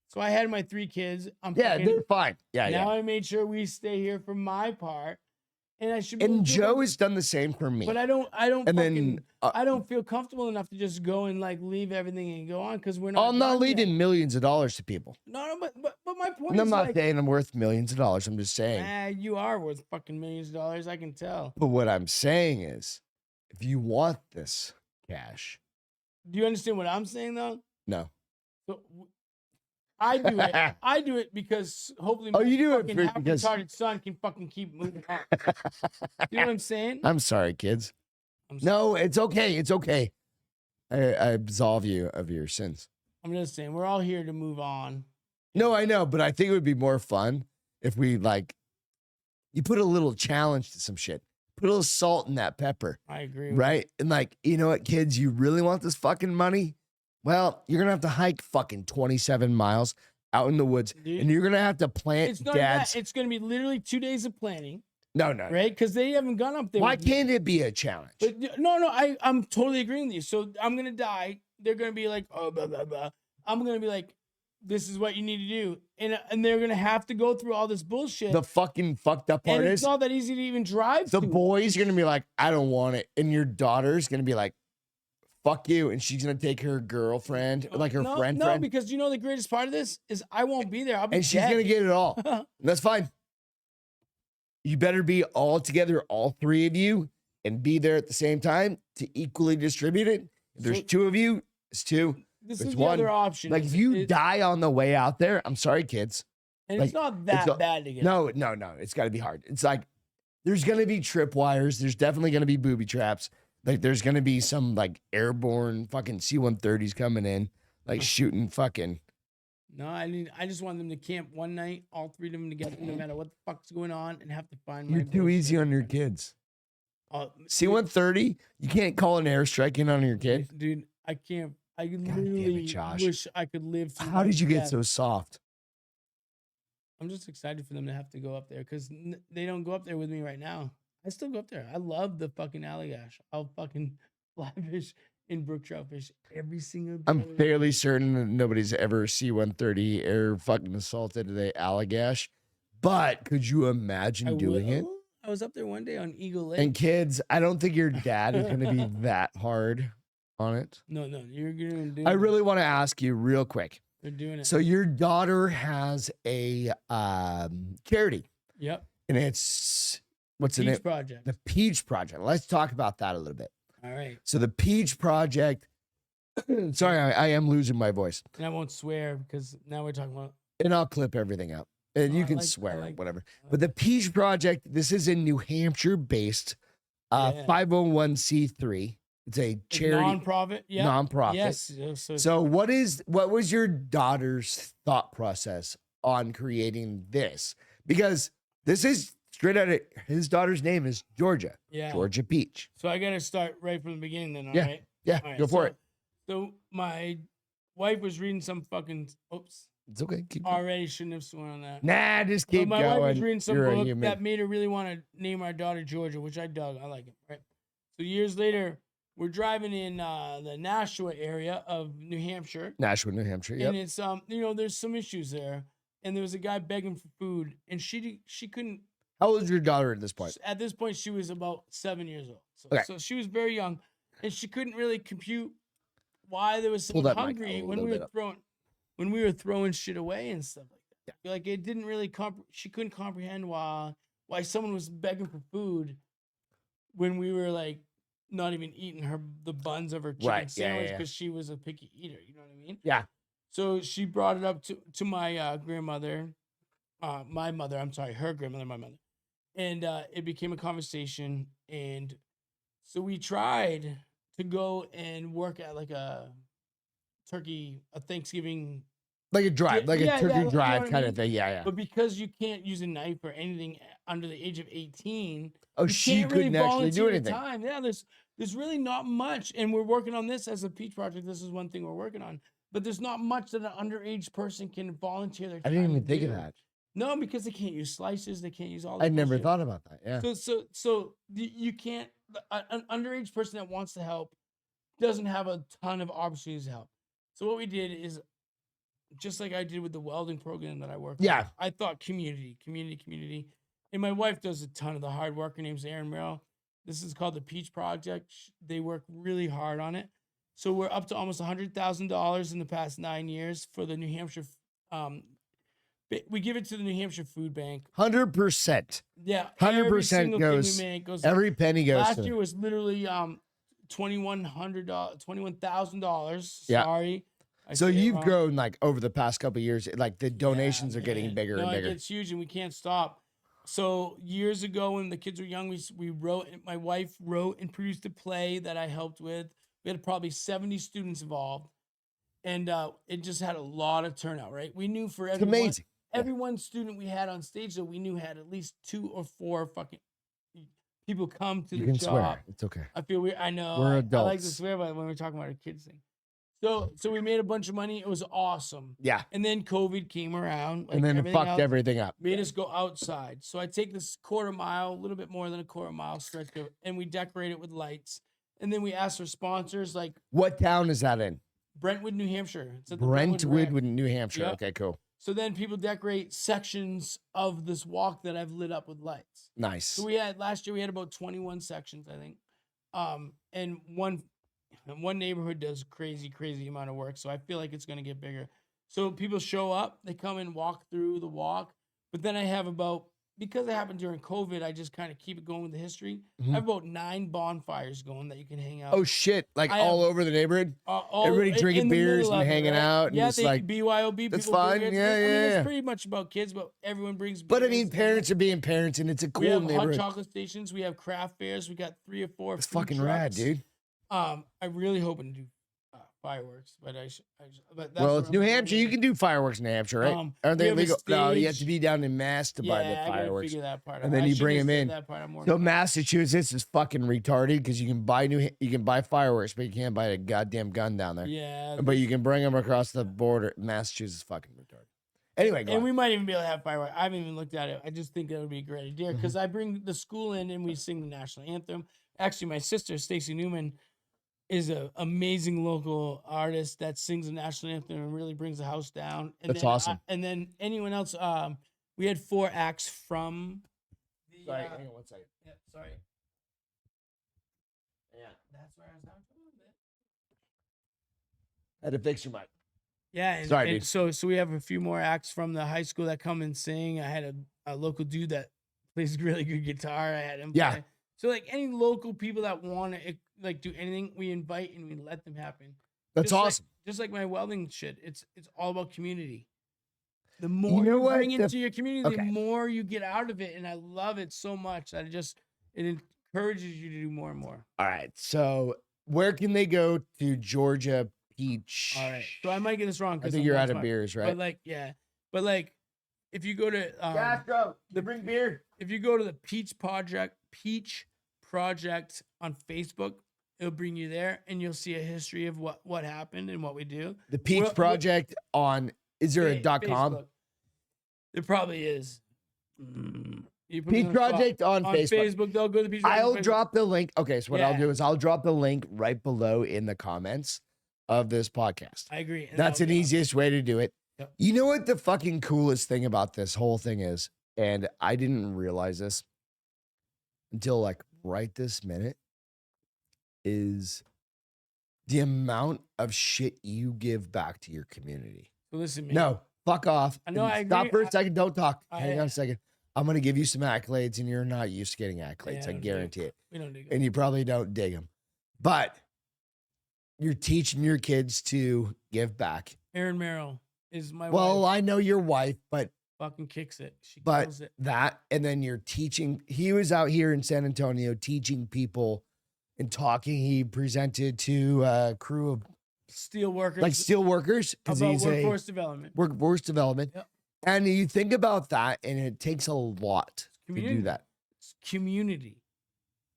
[SPEAKER 2] So I had my 3 kids.
[SPEAKER 1] they're fine. Yeah,
[SPEAKER 2] now
[SPEAKER 1] yeah.
[SPEAKER 2] I made sure we stay here for my part, and I should.
[SPEAKER 1] And Joe has done the same for me.
[SPEAKER 2] But I don't.
[SPEAKER 1] And
[SPEAKER 2] fucking,
[SPEAKER 1] then
[SPEAKER 2] I don't feel comfortable enough to just go and like leave everything and go on because we're not.
[SPEAKER 1] I'm not
[SPEAKER 2] done
[SPEAKER 1] leaving
[SPEAKER 2] yet.
[SPEAKER 1] millions of dollars to people.
[SPEAKER 2] No, but my point
[SPEAKER 1] And
[SPEAKER 2] is
[SPEAKER 1] I'm not
[SPEAKER 2] like,
[SPEAKER 1] saying I'm worth millions of dollars. I'm just saying.
[SPEAKER 2] you are worth fucking millions of dollars. I can tell.
[SPEAKER 1] But what I'm saying is, if you want this cash,
[SPEAKER 2] Do you understand what I'm saying though?
[SPEAKER 1] no.
[SPEAKER 2] So, I do it. I do it because hopefully
[SPEAKER 1] Oh, you do it
[SPEAKER 2] fucking
[SPEAKER 1] because
[SPEAKER 2] half-retarded son can fucking keep moving on. You know what I'm saying?
[SPEAKER 1] I'm sorry, kids.
[SPEAKER 2] I'm
[SPEAKER 1] No, it's okay. It's okay. I absolve you of your sins.
[SPEAKER 2] I'm just saying we're all here to move on.
[SPEAKER 1] No, I know, but I think it would be more fun if we you put a little challenge to some shit. Put a little salt in that pepper,
[SPEAKER 2] I agree.
[SPEAKER 1] right? And you know what, kids, you really want this fucking money? Well, you're gonna have to hike fucking 27 miles out in the woods,
[SPEAKER 2] Dude,
[SPEAKER 1] and you're gonna have to plant
[SPEAKER 2] It's not
[SPEAKER 1] dad's.
[SPEAKER 2] that. It's going to be literally 2 days of planning,
[SPEAKER 1] No,
[SPEAKER 2] right? Because they haven't gone up there.
[SPEAKER 1] Why
[SPEAKER 2] with me.
[SPEAKER 1] can't it be a challenge?
[SPEAKER 2] But no, I'm totally agreeing with you. So I'm gonna die. They're gonna be like, oh, blah blah blah. I'm gonna be like, this is what you need to do, and they're gonna have to go through all this bullshit.
[SPEAKER 1] The fucking fucked up part
[SPEAKER 2] and it's
[SPEAKER 1] is
[SPEAKER 2] not that easy to even drive.
[SPEAKER 1] the
[SPEAKER 2] to.
[SPEAKER 1] boys are gonna be like, I don't want it, and your daughter's gonna be like, fuck you, and she's gonna take her girlfriend, like her friend.
[SPEAKER 2] No, because you know the greatest part of this is I won't be there. I'll be
[SPEAKER 1] And she's
[SPEAKER 2] dead.
[SPEAKER 1] gonna get it all. And that's fine. You better be all together, all 3 of you, and be there at the same time to equally distribute it. If there's
[SPEAKER 2] So-
[SPEAKER 1] 2 of you, it's 2.
[SPEAKER 2] This
[SPEAKER 1] It's
[SPEAKER 2] is
[SPEAKER 1] one.
[SPEAKER 2] the other option.
[SPEAKER 1] Like if you die on the way out there, I'm sorry, kids.
[SPEAKER 2] and
[SPEAKER 1] like,
[SPEAKER 2] it's not that
[SPEAKER 1] not-
[SPEAKER 2] bad to get.
[SPEAKER 1] No, it's got to be hard. It's like there's gonna be tripwires. There's definitely gonna be booby traps. Like there's gonna be some like airborne fucking C-130s coming in, like shooting fucking.
[SPEAKER 2] No, I just want them to camp one night, all 3 of them together, no matter what the fuck's going on, and have to find.
[SPEAKER 1] You're
[SPEAKER 2] my
[SPEAKER 1] too easy
[SPEAKER 2] bullshit.
[SPEAKER 1] on your kids.
[SPEAKER 2] Uh,
[SPEAKER 1] C-130, you can't call an airstrike in on your kid.
[SPEAKER 2] dude, I can't. I
[SPEAKER 1] damn it,
[SPEAKER 2] literally
[SPEAKER 1] Josh.
[SPEAKER 2] wish I could live. through
[SPEAKER 1] How
[SPEAKER 2] my
[SPEAKER 1] did you get
[SPEAKER 2] death.
[SPEAKER 1] so soft?
[SPEAKER 2] I'm just excited for them to have to go up there because they don't go up there with me right now. I still go up there. I love the fucking Allagash. I'll fucking fly fish in brook trout fish every single day.
[SPEAKER 1] I'm fairly certain that nobody's ever C-130 air fucking assaulted the Allagash. But could you imagine doing it?
[SPEAKER 2] I was up there one day on Eagle Lake.
[SPEAKER 1] And kids, I don't think your dad is going to be that hard on it.
[SPEAKER 2] No, you're gonna do.
[SPEAKER 1] I really want to ask you real quick.
[SPEAKER 2] They're doing it.
[SPEAKER 1] So your daughter has a charity,
[SPEAKER 2] Yep.
[SPEAKER 1] and it's what's the name?
[SPEAKER 2] Peach Project.
[SPEAKER 1] The Peach Project. Let's talk about that a little bit.
[SPEAKER 2] All right.
[SPEAKER 1] So the Peach Project. Sorry, I am losing my voice,
[SPEAKER 2] And I won't swear because now we're talking about.
[SPEAKER 1] and I'll clip everything out. And
[SPEAKER 2] Oh,
[SPEAKER 1] you
[SPEAKER 2] I
[SPEAKER 1] can
[SPEAKER 2] like- I
[SPEAKER 1] swear,
[SPEAKER 2] like-
[SPEAKER 1] whatever.
[SPEAKER 2] I like
[SPEAKER 1] But the Peach Project, this is a New Hampshire-based
[SPEAKER 2] Yeah.
[SPEAKER 1] 501c3. It's a
[SPEAKER 2] It's
[SPEAKER 1] charity
[SPEAKER 2] nonprofit. Yeah.
[SPEAKER 1] nonprofit.
[SPEAKER 2] Yes. So,
[SPEAKER 1] So what was your daughter's thought process on creating this? Because this is straight out of his daughter's name is Georgia.
[SPEAKER 2] yeah.
[SPEAKER 1] Georgia Peach.
[SPEAKER 2] So I got to start right from the beginning then. All
[SPEAKER 1] Yeah.
[SPEAKER 2] right.
[SPEAKER 1] Yeah,
[SPEAKER 2] All right,
[SPEAKER 1] go for
[SPEAKER 2] so-
[SPEAKER 1] it.
[SPEAKER 2] So my wife was reading some fucking. Oops.
[SPEAKER 1] It's okay. Keep going.
[SPEAKER 2] Already shouldn't have sworn on that.
[SPEAKER 1] Nah, just
[SPEAKER 2] So
[SPEAKER 1] keep
[SPEAKER 2] my wife was
[SPEAKER 1] going.
[SPEAKER 2] reading some
[SPEAKER 1] You're a
[SPEAKER 2] book
[SPEAKER 1] human.
[SPEAKER 2] that made her really want to name our daughter Georgia, which I dug. I like it. Right. So years later, we're driving in the Nashua area of New Hampshire,
[SPEAKER 1] Nashua, New Hampshire. Yep.
[SPEAKER 2] and it's there's some issues there, and there was a guy begging for food, and she couldn't
[SPEAKER 1] How old is your daughter at this point?
[SPEAKER 2] At this point, she was about 7 years old. So,
[SPEAKER 1] Okay.
[SPEAKER 2] so she was very young, and she couldn't really compute why there was
[SPEAKER 1] Pull
[SPEAKER 2] someone
[SPEAKER 1] that mic
[SPEAKER 2] hungry
[SPEAKER 1] a
[SPEAKER 2] when
[SPEAKER 1] little
[SPEAKER 2] we
[SPEAKER 1] bit
[SPEAKER 2] were
[SPEAKER 1] up.
[SPEAKER 2] throwing shit away and stuff like that.
[SPEAKER 1] Yeah.
[SPEAKER 2] Like it didn't really she couldn't comprehend why someone was begging for food when we were like not even eating the buns of her chicken
[SPEAKER 1] Right. Yeah,
[SPEAKER 2] sandwich
[SPEAKER 1] yeah.
[SPEAKER 2] because she was a picky eater. You know what I mean?
[SPEAKER 1] Yeah.
[SPEAKER 2] So she brought it up to my grandmother, my mother. I'm sorry, her grandmother, my mother, and it became a conversation. And so we tried to go and work at like a Thanksgiving,
[SPEAKER 1] Like a drive, like a
[SPEAKER 2] yeah,
[SPEAKER 1] turkey
[SPEAKER 2] you know
[SPEAKER 1] drive
[SPEAKER 2] what I
[SPEAKER 1] kind
[SPEAKER 2] mean?
[SPEAKER 1] of thing. Yeah, yeah.
[SPEAKER 2] But because you can't use a knife or anything under the age of 18,
[SPEAKER 1] Oh,
[SPEAKER 2] you
[SPEAKER 1] she
[SPEAKER 2] can't really
[SPEAKER 1] couldn't actually do
[SPEAKER 2] volunteer
[SPEAKER 1] anything.
[SPEAKER 2] time. Yeah, there's really not much, and we're working on this as a Peach project. This is one thing we're working on, but there's not much that an underage person can volunteer their
[SPEAKER 1] I
[SPEAKER 2] time.
[SPEAKER 1] didn't even
[SPEAKER 2] to
[SPEAKER 1] think of
[SPEAKER 2] do.
[SPEAKER 1] that.
[SPEAKER 2] No, because they can't use slices. They can't use all.
[SPEAKER 1] I
[SPEAKER 2] That
[SPEAKER 1] never
[SPEAKER 2] bullshit.
[SPEAKER 1] thought about that. Yeah.
[SPEAKER 2] So you can't. An underage person that wants to help doesn't have a ton of opportunities to help. So what we did is, just like I did with the welding program that I worked
[SPEAKER 1] Yeah.
[SPEAKER 2] with, I thought community. And my wife does a ton of the hard work. Her name's Merrill. This is called the Peach Project. They work really hard on it. So we're up to almost $100,000 in the past 9 years for the New Hampshire. We give it to the New Hampshire Food Bank.
[SPEAKER 1] 100%.
[SPEAKER 2] Yeah,
[SPEAKER 1] 100% goes. Every penny goes.
[SPEAKER 2] Last year was literally $21,000.
[SPEAKER 1] Yeah.
[SPEAKER 2] Sorry.
[SPEAKER 1] So you've grown like over the past couple of years. Like the donations are getting bigger and bigger.
[SPEAKER 2] It's huge, and we can't stop. So years ago, when the kids were young, we wrote. My wife wrote and produced a play that I helped with. We had probably 70 students involved, and it just had a lot of turnout. Right? We knew for
[SPEAKER 1] It's amazing.
[SPEAKER 2] Every one student we had on stage, though, we knew had at least 2 or 4 fucking people come to
[SPEAKER 1] You
[SPEAKER 2] the
[SPEAKER 1] can
[SPEAKER 2] job.
[SPEAKER 1] swear. It's okay.
[SPEAKER 2] I feel weird. I know.
[SPEAKER 1] We're
[SPEAKER 2] I
[SPEAKER 1] adults.
[SPEAKER 2] like to swear, but when we're talking about a kids thing. So we made a bunch of money. It was awesome.
[SPEAKER 1] Yeah.
[SPEAKER 2] And then COVID came around.
[SPEAKER 1] And then it fucked everything up.
[SPEAKER 2] Made us go outside. So I take this quarter mile, a little bit more than a quarter mile stretch, and we decorate it with lights. And then we ask for sponsors like.
[SPEAKER 1] What town is that in?
[SPEAKER 2] Brentwood, New Hampshire. It's at the
[SPEAKER 1] Brentwood, New Hampshire.
[SPEAKER 2] Yep.
[SPEAKER 1] Okay, cool.
[SPEAKER 2] So then people decorate sections of this walk that I've lit up with lights.
[SPEAKER 1] Nice.
[SPEAKER 2] So last year we had about 21 sections, I think. And one neighborhood does crazy amount of work. So I feel like it's going to get bigger. So people show up, they come and walk through the walk. But then I have because it happened during COVID, I just kind of keep it going with the history.
[SPEAKER 1] Mm-hmm.
[SPEAKER 2] I have about 9 bonfires going that you can hang out.
[SPEAKER 1] Oh shit! Like all over the neighborhood. Everybody drinking beers and hanging out.
[SPEAKER 2] Yeah,
[SPEAKER 1] and just like
[SPEAKER 2] BYOB.
[SPEAKER 1] that's
[SPEAKER 2] people
[SPEAKER 1] fun.
[SPEAKER 2] Bring it.
[SPEAKER 1] Yeah,
[SPEAKER 2] I mean,
[SPEAKER 1] yeah.
[SPEAKER 2] It's pretty much about kids, but everyone brings.
[SPEAKER 1] But I
[SPEAKER 2] beers
[SPEAKER 1] mean, parents are being parents, and it's a cool
[SPEAKER 2] we have
[SPEAKER 1] neighborhood.
[SPEAKER 2] hot chocolate stations. We have craft fairs. We got 3 or 4.
[SPEAKER 1] It's
[SPEAKER 2] food
[SPEAKER 1] fucking
[SPEAKER 2] trucks.
[SPEAKER 1] rad, dude.
[SPEAKER 2] I'm really hoping to do fireworks, but but that's
[SPEAKER 1] Well, it's New Hampshire. You can do fireworks in New Hampshire, right? Aren't they
[SPEAKER 2] we have a
[SPEAKER 1] legal? No, you have
[SPEAKER 2] stage.
[SPEAKER 1] to be down in Mass to buy the
[SPEAKER 2] I gotta
[SPEAKER 1] fireworks.
[SPEAKER 2] figure that part out.
[SPEAKER 1] And then
[SPEAKER 2] I
[SPEAKER 1] you
[SPEAKER 2] shouldn't
[SPEAKER 1] bring
[SPEAKER 2] have
[SPEAKER 1] them
[SPEAKER 2] said
[SPEAKER 1] in.
[SPEAKER 2] that part. I'm more
[SPEAKER 1] So Massachusetts is fucking retarded because you can buy fireworks, but you can't buy a goddamn gun down there.
[SPEAKER 2] yeah.
[SPEAKER 1] But you can bring them across the border. Massachusetts is fucking retarded. Anyway, go
[SPEAKER 2] And
[SPEAKER 1] on.
[SPEAKER 2] we might even be able to have fireworks. I haven't even looked at it. I just think that would be a great idea because
[SPEAKER 1] Mm-hmm.
[SPEAKER 2] I bring the school in and we sing the national anthem. Actually, my sister Stacy Newman is an amazing local artist that sings the national anthem and really brings the house down. And
[SPEAKER 1] That's
[SPEAKER 2] then
[SPEAKER 1] awesome.
[SPEAKER 2] and then anyone else? We had 4 acts from the.
[SPEAKER 1] Sorry, hang on one second.
[SPEAKER 2] Yeah, sorry. Yeah, that's where I was having trouble with it.
[SPEAKER 1] I had to fix your mic.
[SPEAKER 2] Yeah, and,
[SPEAKER 1] Sorry,
[SPEAKER 2] and
[SPEAKER 1] dude.
[SPEAKER 2] so we have a few more acts from the high school that come and sing. I had a local dude that plays really good guitar. I had him.
[SPEAKER 1] Yeah.
[SPEAKER 2] Play. So like any local people that want to like do anything, we invite and we let them happen.
[SPEAKER 1] That's awesome.
[SPEAKER 2] Just like my welding shit, it's all about community. The more
[SPEAKER 1] know
[SPEAKER 2] you
[SPEAKER 1] what?
[SPEAKER 2] bring into your community,
[SPEAKER 1] Okay.
[SPEAKER 2] the more you get out of it, and I love it so much that it encourages you to do more and more.
[SPEAKER 1] All right. So where can they go to Georgia Peach?
[SPEAKER 2] All right. So I might get this wrong.
[SPEAKER 1] I think you're out of beers, right?
[SPEAKER 2] But like, if you go to
[SPEAKER 1] Castro, they bring beer.
[SPEAKER 2] if you go to the Peach Project on Facebook, it'll bring you there, and you'll see a history of what happened and what we do.
[SPEAKER 1] The Peach
[SPEAKER 2] Well,
[SPEAKER 1] Project on. Is there a .com?
[SPEAKER 2] Facebook. There probably is. You put it
[SPEAKER 1] Peach
[SPEAKER 2] on the spot.
[SPEAKER 1] Project on Facebook.
[SPEAKER 2] They'll go to the Peach Project.
[SPEAKER 1] I'll
[SPEAKER 2] on Facebook.
[SPEAKER 1] drop the link. Okay, so what I'll
[SPEAKER 2] Yeah.
[SPEAKER 1] do is I'll drop the link right below in the comments of this podcast.
[SPEAKER 2] I agree. And
[SPEAKER 1] That's
[SPEAKER 2] that'll
[SPEAKER 1] an
[SPEAKER 2] be
[SPEAKER 1] easiest way to do it.
[SPEAKER 2] Yep.
[SPEAKER 1] You know what the fucking coolest thing about this whole thing is? and I didn't realize this until like right this minute, is the amount of shit you give back to your community.
[SPEAKER 2] So listen, man.
[SPEAKER 1] No, fuck off.
[SPEAKER 2] I know, I
[SPEAKER 1] Stop
[SPEAKER 2] agree.
[SPEAKER 1] for a second. Don't talk.
[SPEAKER 2] I-
[SPEAKER 1] Hang on a second. I'm going to give you some accolades, and you're not used to getting accolades.
[SPEAKER 2] Yeah,
[SPEAKER 1] I
[SPEAKER 2] don't
[SPEAKER 1] guarantee it.
[SPEAKER 2] We don't dig
[SPEAKER 1] And you probably don't dig them. But you're teaching your kids to give back.
[SPEAKER 2] Erin Merrill is my
[SPEAKER 1] Well,
[SPEAKER 2] wife.
[SPEAKER 1] I know your wife, but
[SPEAKER 2] Fucking kicks it. She
[SPEAKER 1] but
[SPEAKER 2] kills it.
[SPEAKER 1] that, and then you're teaching. He was out here in San Antonio teaching people and talking. He presented to a crew of
[SPEAKER 2] Steel workers.
[SPEAKER 1] like steel workers because
[SPEAKER 2] about
[SPEAKER 1] he's
[SPEAKER 2] workforce development.
[SPEAKER 1] workforce development.
[SPEAKER 2] Yep.
[SPEAKER 1] And you think about that, and it takes a lot to do that.
[SPEAKER 2] It's community.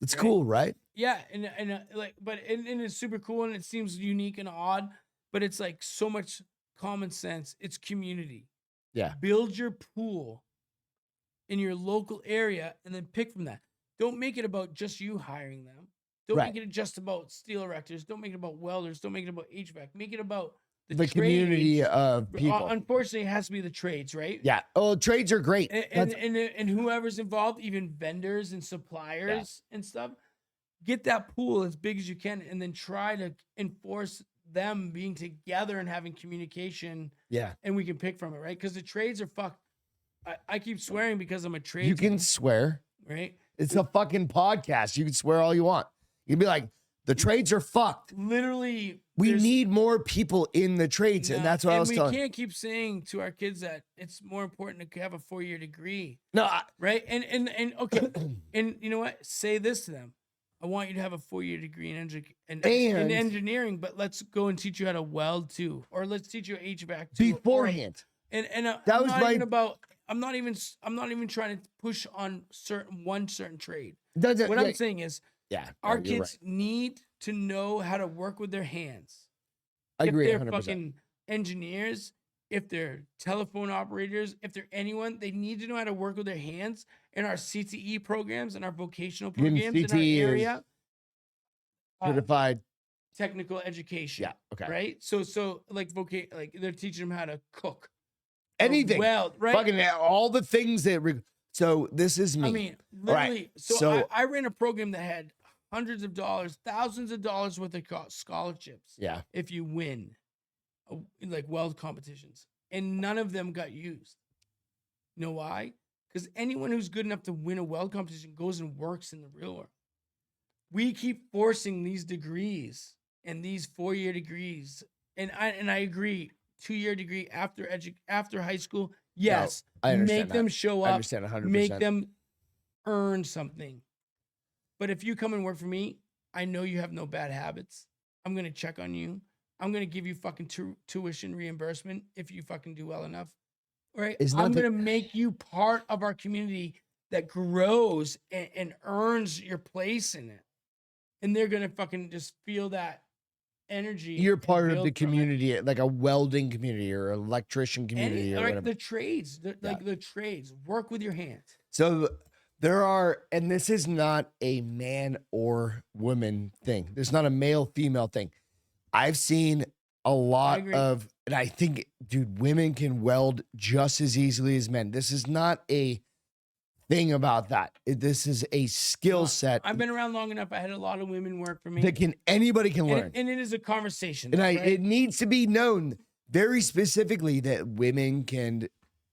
[SPEAKER 1] It's
[SPEAKER 2] Right?
[SPEAKER 1] cool, right?
[SPEAKER 2] Yeah, and like, but and it's super cool, and it seems unique and odd, but it's like so much common sense. It's community.
[SPEAKER 1] Yeah.
[SPEAKER 2] Build your pool in your local area, and then pick from that. Don't make it about just you hiring them. Don't
[SPEAKER 1] Right.
[SPEAKER 2] make it just about steel erectors. Don't make it about welders. Don't make it about HVAC. Make it about
[SPEAKER 1] The community
[SPEAKER 2] trades.
[SPEAKER 1] of people.
[SPEAKER 2] Unfortunately, it has to be the trades, right?
[SPEAKER 1] Yeah. Oh, trades are great.
[SPEAKER 2] And whoever's involved, even vendors and suppliers and stuff, get that pool as big as you can, and then try to enforce them being together and having communication,
[SPEAKER 1] Yeah.
[SPEAKER 2] and we can pick from it, right? Because the trades are fucked. I keep swearing because I'm a trade.
[SPEAKER 1] You can swear.
[SPEAKER 2] right?
[SPEAKER 1] It's a fucking podcast. You can swear all you want. You can be like, the trades are fucked.
[SPEAKER 2] Literally,
[SPEAKER 1] We
[SPEAKER 2] there's-
[SPEAKER 1] need more people in the trades. And
[SPEAKER 2] No,
[SPEAKER 1] that's what I was
[SPEAKER 2] we
[SPEAKER 1] telling.
[SPEAKER 2] can't keep saying to our kids that it's more important to have a 4-year degree,
[SPEAKER 1] No,
[SPEAKER 2] right? And okay, and you know what? Say this to them. I want you to have a 4-year degree in in
[SPEAKER 1] And-
[SPEAKER 2] engineering, but let's go and teach you how to weld too, or let's teach you HVAC too,
[SPEAKER 1] beforehand.
[SPEAKER 2] And
[SPEAKER 1] That
[SPEAKER 2] I'm
[SPEAKER 1] was
[SPEAKER 2] not
[SPEAKER 1] my-
[SPEAKER 2] even about. I'm not even trying to push on one certain trade.
[SPEAKER 1] Doesn't,
[SPEAKER 2] What
[SPEAKER 1] yeah,
[SPEAKER 2] I'm saying is,
[SPEAKER 1] yeah,
[SPEAKER 2] our
[SPEAKER 1] no, you're
[SPEAKER 2] kids need to know how to work with their hands.
[SPEAKER 1] right. I agree.
[SPEAKER 2] If they're
[SPEAKER 1] 100%.
[SPEAKER 2] fucking engineers, if they're telephone operators, if they're anyone, they need to know how to work with their hands. In our CTE programs and our vocational
[SPEAKER 1] Even
[SPEAKER 2] programs in our
[SPEAKER 1] CTE is
[SPEAKER 2] area,
[SPEAKER 1] certified.
[SPEAKER 2] technical education.
[SPEAKER 1] Yeah. Okay.
[SPEAKER 2] Right. So like like they're teaching them how to cook. or
[SPEAKER 1] Anything.
[SPEAKER 2] weld, right?
[SPEAKER 1] Fucking all the things that. So this is me.
[SPEAKER 2] I mean,
[SPEAKER 1] All right,
[SPEAKER 2] literally.
[SPEAKER 1] so-
[SPEAKER 2] So I ran a program that had hundreds of dollars, thousands of dollars worth of scholarships
[SPEAKER 1] yeah.
[SPEAKER 2] if you win, like weld competitions, and none of them got used. You know why? Because anyone who's good enough to win a weld competition goes and works in the real world. We keep forcing these degrees and these 4-year degrees, and I agree. 2-year degree after high school, yes.
[SPEAKER 1] I understand
[SPEAKER 2] Make them
[SPEAKER 1] that.
[SPEAKER 2] show
[SPEAKER 1] I
[SPEAKER 2] up.
[SPEAKER 1] understand 100%.
[SPEAKER 2] Make them earn something. But if you come and work for me, I know you have no bad habits. I'm gonna check on you. I'm gonna give you fucking tuition reimbursement if you fucking do well enough. All right.
[SPEAKER 1] Is
[SPEAKER 2] I'm
[SPEAKER 1] nothing-
[SPEAKER 2] gonna make you part of our community that grows and earns your place in it. And they're gonna fucking just feel that energy.
[SPEAKER 1] You're
[SPEAKER 2] and
[SPEAKER 1] part of
[SPEAKER 2] build
[SPEAKER 1] the
[SPEAKER 2] from it.
[SPEAKER 1] community, like a welding community or electrician community or
[SPEAKER 2] All right,
[SPEAKER 1] whatever.
[SPEAKER 2] the trades, like the trades, work with your hands.
[SPEAKER 1] So there are, and this is not a man or woman thing. There's not a male female thing. I've seen a lot
[SPEAKER 2] agree.
[SPEAKER 1] of, and I think, dude, women can weld just as easily as men. This is not a thing about that. This is a skill set
[SPEAKER 2] I've been around long enough. I had a lot of women work for me.
[SPEAKER 1] that anybody can learn.
[SPEAKER 2] And it is a conversation.
[SPEAKER 1] And
[SPEAKER 2] right?
[SPEAKER 1] it needs to be known very specifically that women can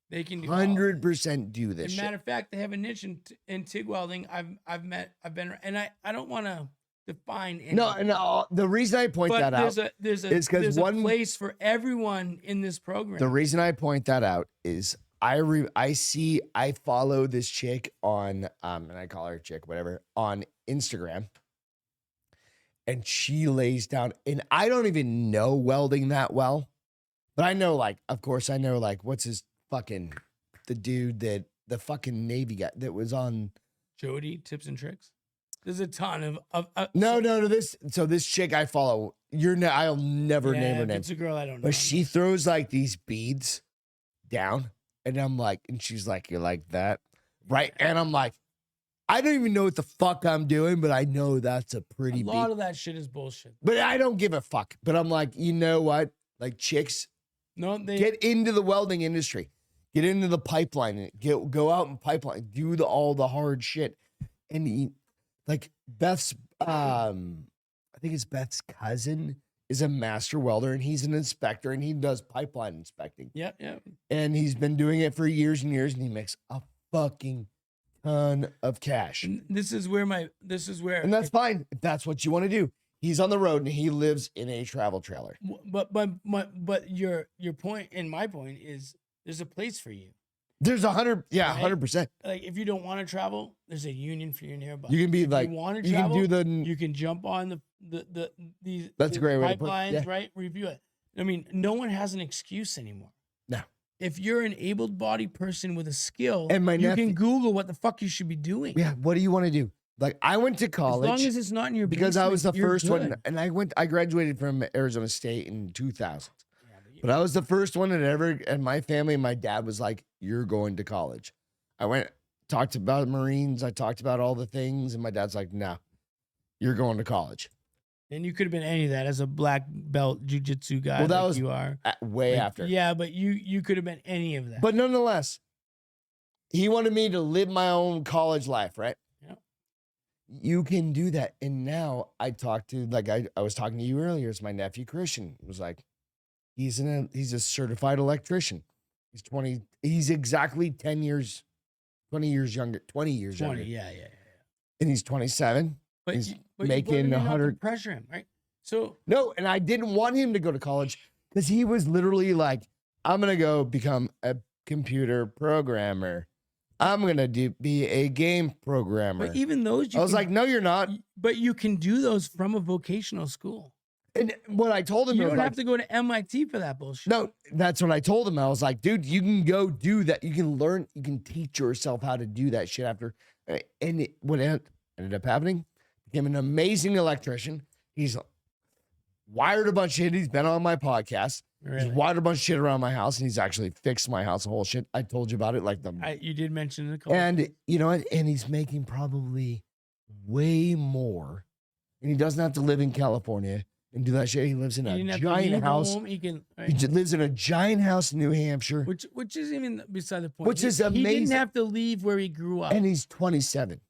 [SPEAKER 2] They can do all.
[SPEAKER 1] 100% do this
[SPEAKER 2] As a
[SPEAKER 1] shit.
[SPEAKER 2] matter of fact, they have a niche in TIG welding. I've been, and I don't want to define anything.
[SPEAKER 1] No, the reason I point
[SPEAKER 2] but
[SPEAKER 1] that out,
[SPEAKER 2] there's
[SPEAKER 1] is 'cause
[SPEAKER 2] there's
[SPEAKER 1] one-
[SPEAKER 2] a place for everyone in this program.
[SPEAKER 1] the reason I point that out is I follow this chick on, and I call her chick, whatever, on Instagram. And she lays down, and I don't even know welding that well, but I know, like, of course, I know, like, what's his fucking, the dude the fucking Navy guy that was on.
[SPEAKER 2] Jody tips and tricks. There's a ton of
[SPEAKER 1] No, this chick I follow, I'll never name her
[SPEAKER 2] if
[SPEAKER 1] name.
[SPEAKER 2] It's a girl I don't know.
[SPEAKER 1] But she throws like these beads down, and I'm like, and she's like, "You like that?" Right? And I'm like, I don't even know what the fuck I'm doing, but I know that's a pretty
[SPEAKER 2] a lot
[SPEAKER 1] bead.
[SPEAKER 2] of that shit is bullshit.
[SPEAKER 1] But I don't give a fuck. But I'm like, you know what? Like chicks,
[SPEAKER 2] No, they
[SPEAKER 1] get into the welding industry. get into the pipeline, go out and pipeline, do all the hard shit. And like Beth's, I think it's Beth's cousin is a master welder, and he's an inspector, and he does pipeline inspecting.
[SPEAKER 2] Yep.
[SPEAKER 1] And he's been doing it for years and years, and he makes a fucking ton of cash.
[SPEAKER 2] And this is where
[SPEAKER 1] and that's fine if that's what you want to do. He's on the road and he lives in a travel trailer.
[SPEAKER 2] But your point and my point is there's a place for you.
[SPEAKER 1] There's 100, yeah,
[SPEAKER 2] Right?
[SPEAKER 1] 100%.
[SPEAKER 2] Like if you don't want to travel, there's a union for you nearby.
[SPEAKER 1] You can be
[SPEAKER 2] If
[SPEAKER 1] like,
[SPEAKER 2] you want to
[SPEAKER 1] you
[SPEAKER 2] travel,
[SPEAKER 1] can do the,
[SPEAKER 2] you can jump on these
[SPEAKER 1] That's a great way to put it,
[SPEAKER 2] pipelines,
[SPEAKER 1] yeah.
[SPEAKER 2] right? Review it. I mean, no one has an excuse anymore.
[SPEAKER 1] No.
[SPEAKER 2] If you're an able-bodied person with a skill,
[SPEAKER 1] And my
[SPEAKER 2] you
[SPEAKER 1] nephew-
[SPEAKER 2] can Google what the fuck you should be doing.
[SPEAKER 1] yeah, what do you want to do? Like I went to
[SPEAKER 2] As
[SPEAKER 1] college.
[SPEAKER 2] long as it's not in your
[SPEAKER 1] because I was the
[SPEAKER 2] basement, you're
[SPEAKER 1] first one,
[SPEAKER 2] good.
[SPEAKER 1] and I graduated from Arizona State in 2000.
[SPEAKER 2] Yeah,
[SPEAKER 1] But I was the first one that ever, and my family, my dad was like, "You're going to college." I went, talked about Marines, I talked about all the things, and my dad's like, "No, you're going to college."
[SPEAKER 2] And you could have been any of that as a black belt jujitsu guy.
[SPEAKER 1] Well, that
[SPEAKER 2] like
[SPEAKER 1] was
[SPEAKER 2] you are
[SPEAKER 1] Way
[SPEAKER 2] Like,
[SPEAKER 1] after.
[SPEAKER 2] Yeah, but you could have been any of that.
[SPEAKER 1] But nonetheless, he wanted me to live my own college life, right?
[SPEAKER 2] Yeah.
[SPEAKER 1] You can do that. And now I talked to, like I was talking to you earlier, it's my nephew Christian. It was like, he's a certified electrician. He's 20, he's exactly 20 years younger.
[SPEAKER 2] 20,
[SPEAKER 1] younger.
[SPEAKER 2] yeah.
[SPEAKER 1] And he's 27.
[SPEAKER 2] But
[SPEAKER 1] He's
[SPEAKER 2] but
[SPEAKER 1] making
[SPEAKER 2] you not to
[SPEAKER 1] 100
[SPEAKER 2] pressure him, right? So
[SPEAKER 1] No, and I didn't want him to go to college because he was literally like, I'm going to go become a computer programmer. I'm going to be a game programmer.
[SPEAKER 2] but even those
[SPEAKER 1] I was like, no, you're not.
[SPEAKER 2] but you can do those from a vocational school.
[SPEAKER 1] And what I told him,
[SPEAKER 2] You
[SPEAKER 1] I was
[SPEAKER 2] don't
[SPEAKER 1] like,
[SPEAKER 2] have to go to MIT for that bullshit.
[SPEAKER 1] no, that's what I told him. I was like, dude, you can go do that. You can learn, you can teach yourself how to do that shit after. And what ended up happening, became an amazing electrician. He's wired a bunch of shit. He's been on my podcast.
[SPEAKER 2] Really?
[SPEAKER 1] He's wired a bunch of shit around my house, and he's actually fixed my house, a whole shit. I told you about it, like
[SPEAKER 2] You did mention it.
[SPEAKER 1] and you know what? And he's making probably way more, and he doesn't have to live in California and do that shit. He lives in
[SPEAKER 2] He
[SPEAKER 1] a
[SPEAKER 2] didn't have to
[SPEAKER 1] giant
[SPEAKER 2] leave
[SPEAKER 1] house.
[SPEAKER 2] home, He can,
[SPEAKER 1] He lives in a giant house in New Hampshire,
[SPEAKER 2] which is even beside the point.
[SPEAKER 1] Which is
[SPEAKER 2] He didn't
[SPEAKER 1] amazing.
[SPEAKER 2] have to leave where he grew up.
[SPEAKER 1] and he's 27.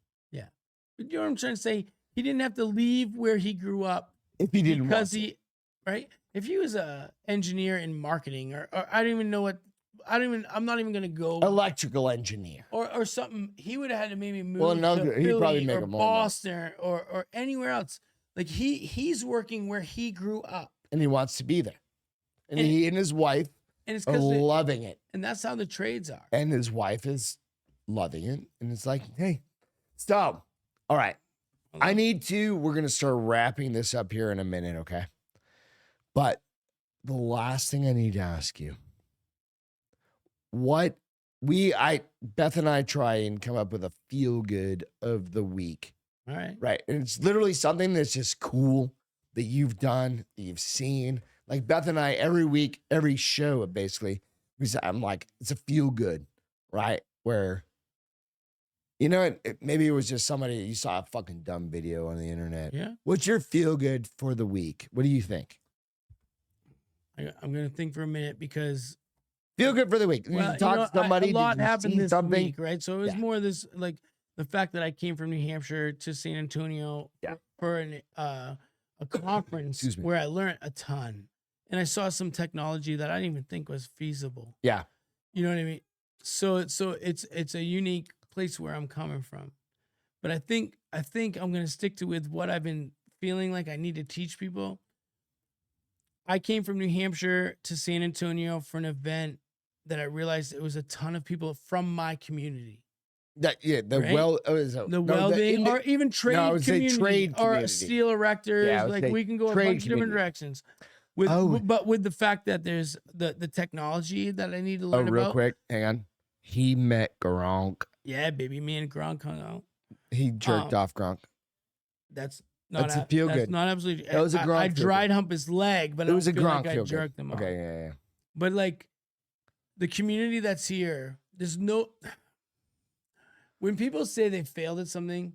[SPEAKER 2] But you know what I'm trying to say? He didn't have to leave where he grew up
[SPEAKER 1] If he didn't,
[SPEAKER 2] because
[SPEAKER 1] want to.
[SPEAKER 2] he, right? If he was a engineer in marketing, or I don't even know what, I'm not even gonna go,
[SPEAKER 1] Electrical engineer.
[SPEAKER 2] or something, he would have had to maybe move
[SPEAKER 1] Well, no,
[SPEAKER 2] to
[SPEAKER 1] he'd
[SPEAKER 2] Philly
[SPEAKER 1] probably make
[SPEAKER 2] or
[SPEAKER 1] more than that.
[SPEAKER 2] Boston or anywhere else. Like he's working where he grew up,
[SPEAKER 1] And he wants to be there. And
[SPEAKER 2] And-
[SPEAKER 1] he and his wife
[SPEAKER 2] and it's
[SPEAKER 1] are
[SPEAKER 2] because
[SPEAKER 1] loving it.
[SPEAKER 2] and that's how the trades are.
[SPEAKER 1] And his wife is loving it. And it's like, hey, stop. All right. we're going to start wrapping this up here in a minute, okay? But the last thing I need to ask you, Beth and I try and come up with a feel good of the week,
[SPEAKER 2] All right.
[SPEAKER 1] right? And it's literally something that's just cool that you've done, that you've seen. Like Beth and I, every week, every show, basically, I'm like, it's a feel good, right? Where, you know, maybe it was just somebody, you saw a fucking dumb video on the internet.
[SPEAKER 2] Yeah.
[SPEAKER 1] What's your feel good for the week? What do you think?
[SPEAKER 2] I'm gonna think for a minute because
[SPEAKER 1] Feel good for the week.
[SPEAKER 2] well,
[SPEAKER 1] you talk to somebody.
[SPEAKER 2] a lot
[SPEAKER 1] did you
[SPEAKER 2] happened
[SPEAKER 1] see
[SPEAKER 2] this
[SPEAKER 1] something?
[SPEAKER 2] week, right? So it was
[SPEAKER 1] Yeah.
[SPEAKER 2] more this like the fact that I came from New Hampshire to San Antonio
[SPEAKER 1] Yeah.
[SPEAKER 2] for a conference
[SPEAKER 1] Excuse me.
[SPEAKER 2] where I learned a ton, and I saw some technology that I didn't even think was feasible.
[SPEAKER 1] Yeah.
[SPEAKER 2] You know what I mean? So it's a unique place where I'm coming from, but I think I'm gonna stick to with what I've been feeling like I need to teach people. I came from New Hampshire to San Antonio for an event that I realized it was a ton of people from my community.
[SPEAKER 1] The
[SPEAKER 2] Right? The
[SPEAKER 1] no,
[SPEAKER 2] welding
[SPEAKER 1] the-
[SPEAKER 2] or even trade
[SPEAKER 1] I would say
[SPEAKER 2] community
[SPEAKER 1] trade
[SPEAKER 2] or
[SPEAKER 1] community.
[SPEAKER 2] steel erectors.
[SPEAKER 1] Yeah, I would
[SPEAKER 2] like
[SPEAKER 1] say
[SPEAKER 2] we can go a
[SPEAKER 1] trade
[SPEAKER 2] bunch of different
[SPEAKER 1] community.
[SPEAKER 2] directions. With
[SPEAKER 1] Oh.
[SPEAKER 2] but with the fact that there's the technology that I need to
[SPEAKER 1] Oh,
[SPEAKER 2] learn
[SPEAKER 1] real
[SPEAKER 2] about.
[SPEAKER 1] quick, hang on. He met Gronk.
[SPEAKER 2] Yeah, baby, me and Gronk hung out.
[SPEAKER 1] He jerked off Gronk.
[SPEAKER 2] That's not
[SPEAKER 1] That's a feel
[SPEAKER 2] that's
[SPEAKER 1] good.
[SPEAKER 2] not absolutely.
[SPEAKER 1] That was a Gronk
[SPEAKER 2] I
[SPEAKER 1] feel
[SPEAKER 2] dried hump his leg, but
[SPEAKER 1] It
[SPEAKER 2] I
[SPEAKER 1] was a
[SPEAKER 2] don't feel
[SPEAKER 1] Gronk
[SPEAKER 2] like I
[SPEAKER 1] feel good.
[SPEAKER 2] jerked him off.
[SPEAKER 1] Okay, yeah.
[SPEAKER 2] But like the community that's here, there's no. When people say they failed at something,